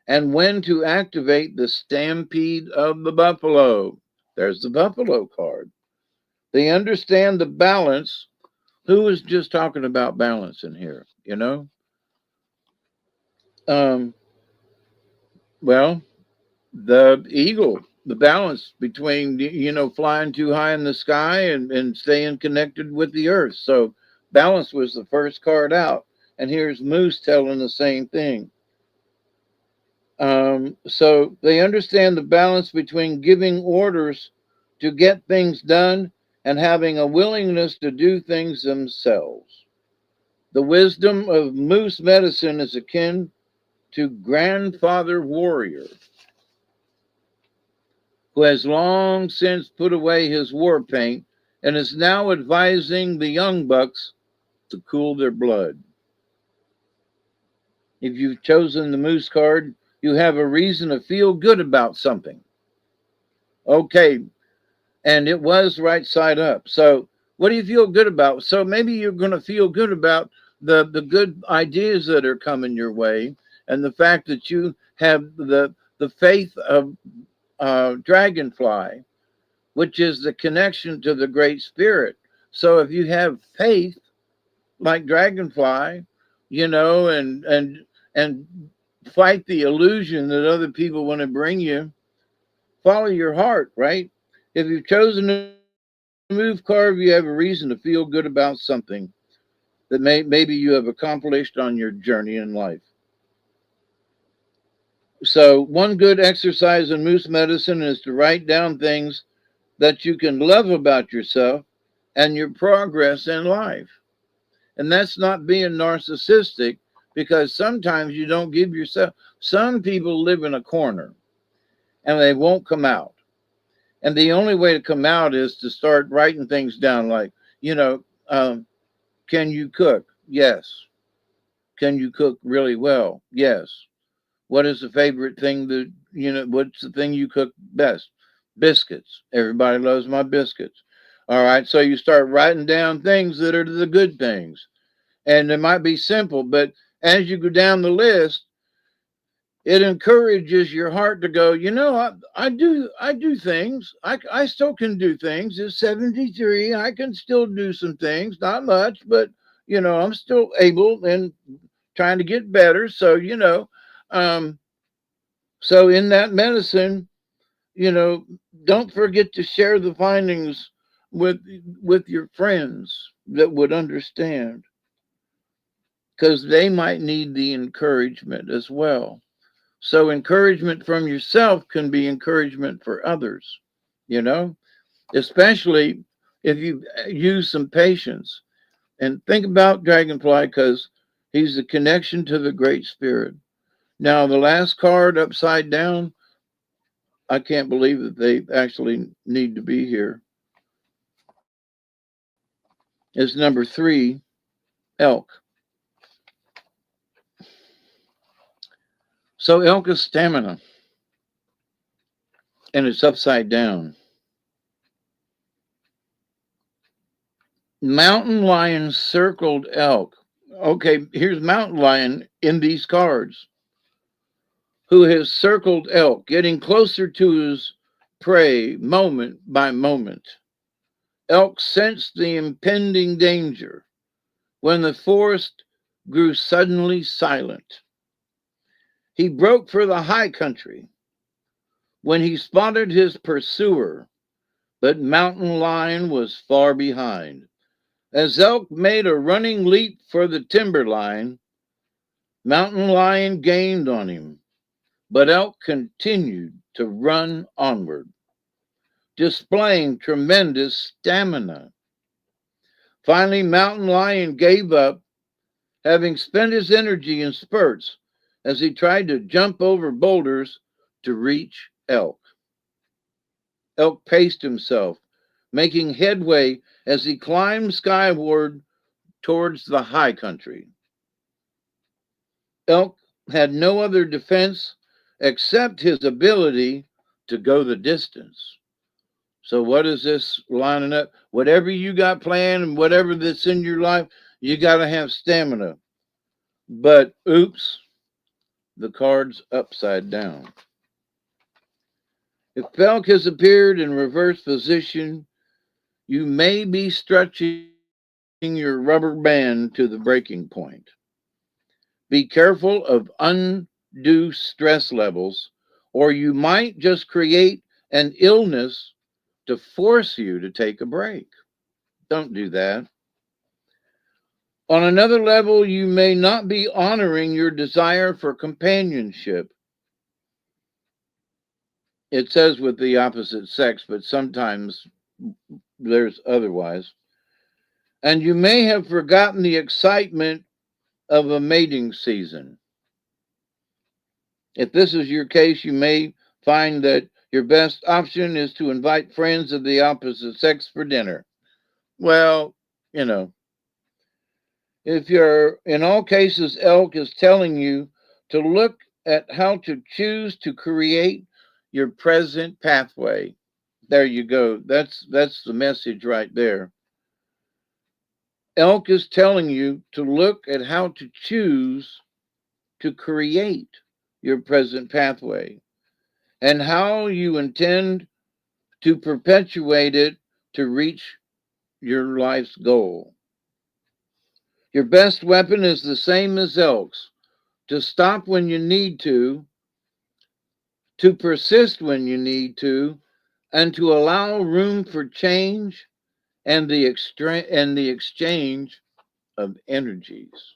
and when to activate the stampede of the buffalo. There's the buffalo card. They understand the balance. Who was just talking about balance in here, you know? Well, the eagle, the balance between, you know, flying too high in the sky and staying connected with the earth. So balance was the first card out. And here's Moose telling the same thing. So they understand the balance between giving orders to get things done and having a willingness to do things themselves. The wisdom of moose medicine is akin to grandfather warrior, who has long since put away his war paint and is now advising the young bucks to cool their blood. If you've chosen the moose card, you have a reason to feel good about something. Okay, and it was right side up. So what do you feel good about? So maybe you're going to feel good about the good ideas that are coming your way. and the fact that you have the faith of dragonfly, which is the connection to the Great Spirit. So if you have faith like dragonfly, you know, and fight the illusion that other people want to bring you, follow your heart, right? If you've chosen to move carve, you have a reason to feel good about something that maybe you have accomplished on your journey in life. So one good exercise in moose medicine is to write down things that you can love about yourself and your progress in life. And that's not being narcissistic, because sometimes you don't give yourself. Some people live in a corner and they won't come out. And the only way to come out is to start writing things down, like, can you cook? Yes. Can you cook really well? Yes. What is the favorite thing that, what's the thing you cook best? Biscuits. Everybody loves my biscuits. All right. So you start writing down things that are the good things. And it might be simple, but as you go down the list, it encourages your heart to go, I do things. I still can do things. It's 73. I can still do some things, not much, but I'm still able and trying to get better. So, so in that medicine, don't forget to share the findings with your friends that would understand, because they might need the encouragement as well. So encouragement from yourself can be encouragement for others, especially if you use some patience. And think about Dragonfly, because he's the connection to the Great Spirit. Now, the last card upside down, I can't believe that they actually need to be here. Is number 3, elk. So elk is stamina, and it's upside down. Mountain lion circled elk. Okay, here's mountain lion in these cards, who has circled elk, getting closer to his prey moment by moment. Elk sensed the impending danger when the forest grew suddenly silent. He broke for the high country when he spotted his pursuer, but mountain lion was far behind. As elk made a running leap for the timberline, mountain lion gained on him, but elk continued to run onward, displaying tremendous stamina. Finally, mountain lion gave up, having spent his energy in spurts as he tried to jump over boulders to reach elk. Elk paced himself, making headway as he climbed skyward towards the high country. Elk had no other defense except his ability to go the distance. So what is this lining up? Whatever you got planned and whatever that's in your life, you got to have stamina. But oops, the card's upside down. If elk has appeared in reverse position, you may be stretching your rubber band to the breaking point. Be careful of undue stress levels, or you might just create an illness to force you to take a break. Don't do that. On another level, you may not be honoring your desire for companionship. It says with the opposite sex, but sometimes there's otherwise. And you may have forgotten the excitement of a mating season. If this is your case, you may find that your best option is to invite friends of the opposite sex for dinner. Well, if you're, in all cases, elk is telling you to look at how to choose to create your present pathway. There you go. That's the message right there. Elk is telling you to look at how to choose to create your present pathway and how you intend to perpetuate it to reach your life's goal. Your best weapon is the same as Elk's: to stop when you need to persist when you need to, and to allow room for change and the exchange of energies.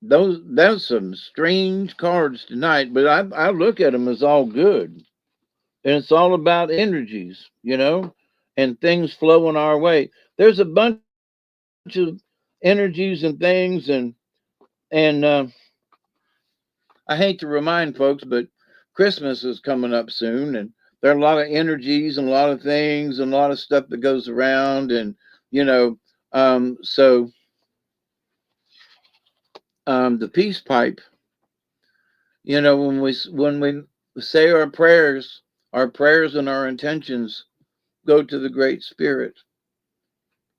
Those some strange cards tonight, but I look at them as all good, and it's all about energies, and things flowing our way. There's a bunch of energies and things, and I hate to remind folks, but Christmas is coming up soon, and there are a lot of energies and a lot of things and a lot of stuff that goes around, and so the peace pipe. When we say our prayers and our intentions go to the Great Spirit.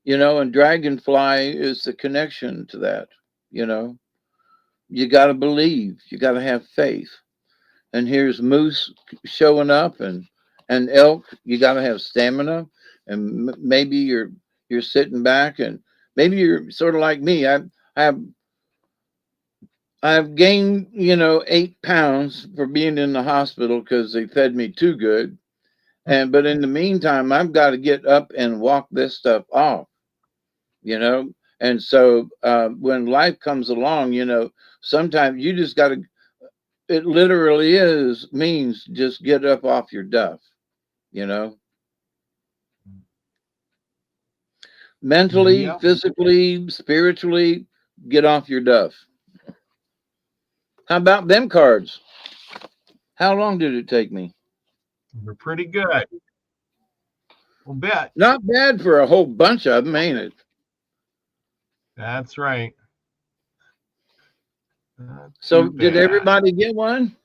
And dragonfly is the connection to that. You got to believe, you got to have faith. And here's moose showing up, and elk. You got to have stamina, and maybe you're sitting back, and maybe you're sort of like me. I've gained 8 pounds for being in the hospital because they fed me too good, but in the meantime I've got to get up and walk this stuff off, and so when life comes along, sometimes you just got to. It literally means just get up off your duff, mentally, Yeah. physically, spiritually, get off your duff. How about them cards? How long did it take me? They're pretty good. We'll bet. Not bad for a whole bunch of them, ain't it? That's right. So did everybody get one?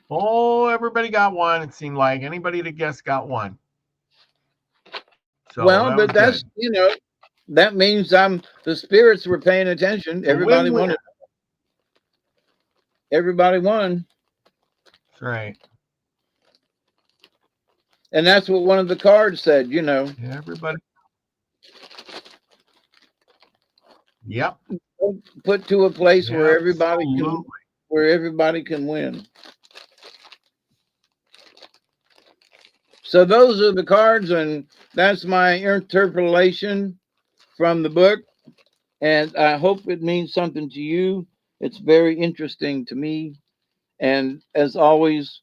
Oh, everybody got one. It seemed like anybody that guessed got one. So well, but that's good. That means the spirits were paying attention. Everybody won. Everybody won. That's right. And that's what one of the cards said, Everybody. Yep. Put to a place where everybody can win. So those are the cards, and that's my interpolation from the book. And I hope it means something to you. It's very interesting to me. And as always,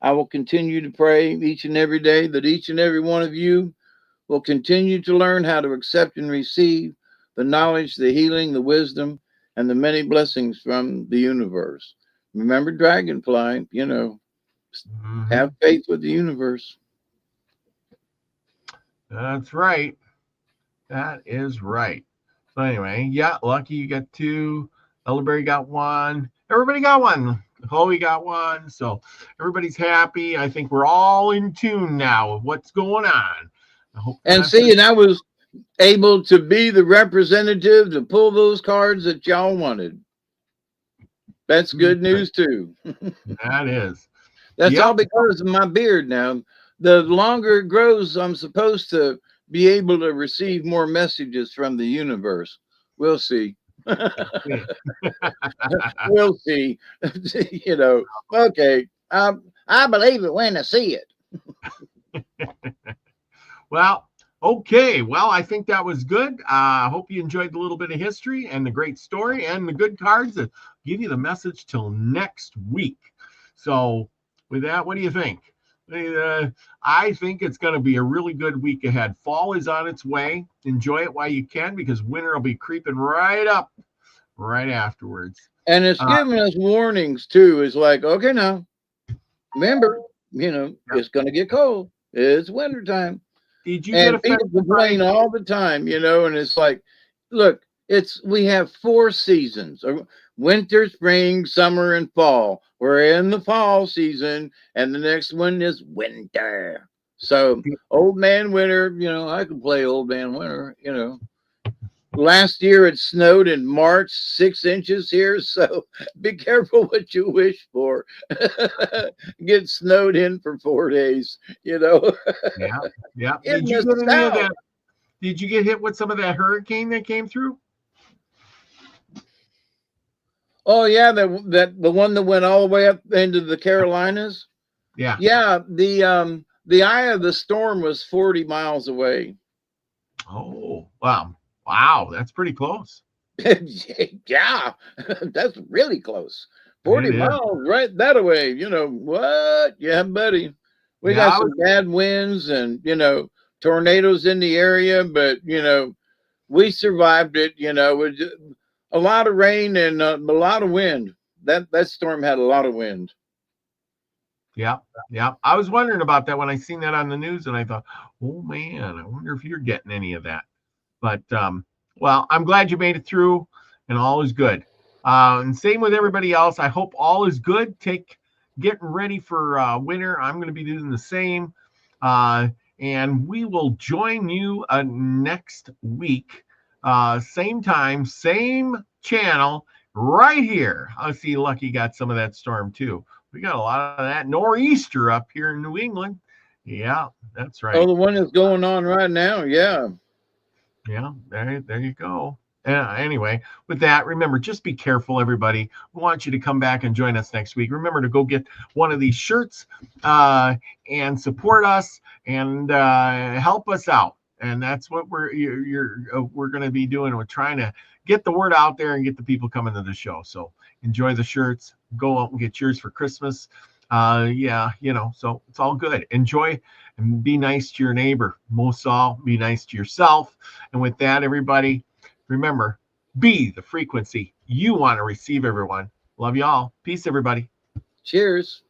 I will continue to pray each and every day that each and every one of you will continue to learn how to accept and receive the knowledge, the healing, the wisdom, and the many blessings from the universe. Remember, dragonfly, have faith with the universe. That's right. That is right. So anyway, Lucky, you got 2. Elderberry got 1. Everybody got 1. Chloe got 1. So everybody's happy. I think we're all in tune now of what's going on. And I was able to be the representative to pull those cards that y'all wanted. That's good news too. That is. That's all because of my beard now. The longer it grows, I'm supposed to be able to receive more messages from the universe. We'll see. We'll see. Okay. I believe it when I see it. Well, okay. Well, I think that was good. I hope you enjoyed the little bit of history and the great story and the good cards that give you the message till next week. So with that, what do you think? I think it's going to be a really good week ahead. Fall is on its way. Enjoy it while you can, because winter will be creeping right up right afterwards. And it's giving us warnings too. It's like, okay, now remember, it's going to get cold. It's wintertime. Did you get people complain all the time, and it's like, look, we have 4 seasons: winter, spring, summer, and fall. We're in the fall season, and the next one is winter. So old man winter, I can play old man winter, last year it snowed in March, 6 inches here. So be careful what you wish for. Get snowed in for 4 days, you know. Yeah, yeah. In Did you the get any of South. that? Did you get hit with some of that hurricane that came through? Oh yeah, the one that went all the way up into the Carolinas. Yeah. Yeah, the eye of the storm was 40 miles away. Oh, wow. Wow, that's pretty close. Yeah, that's really close. 40 It is. miles right that away. You know what? Yeah, buddy. We Yeah, got some bad winds and, you know, tornadoes in the area, but, you know, we survived it, you know, with a lot of rain and a lot of wind. That storm had a lot of wind. yeah, yeah. I was wondering about that when I seen that on the news, and I thought, oh man, I wonder if you're getting any of that. But well, I'm glad you made it through, and all is good. And same with everybody else. I hope all is good. Getting ready for winter. I'm going to be doing the same, and we will join you next week, same time, same channel, right here. I see Lucky got some of that storm too. We got a lot of that nor'easter up here in New England. Yeah, that's right. Oh, the one that's going on right now. Yeah. Yeah, there you go. Anyway, with that, remember, just be careful, everybody. We want you to come back and join us next week. Remember to go get one of these shirts and support us and help us out. And that's what we're going to be doing. We're trying to get the word out there and get the people coming to the show. So enjoy the shirts. Go out and get yours for Christmas. Yeah, you know, so it's all good. Enjoy and be nice to your neighbor. Most all, be nice to yourself. And with that, everybody, remember, be the frequency you want to receive, everyone. Love y'all. Peace, everybody. Cheers.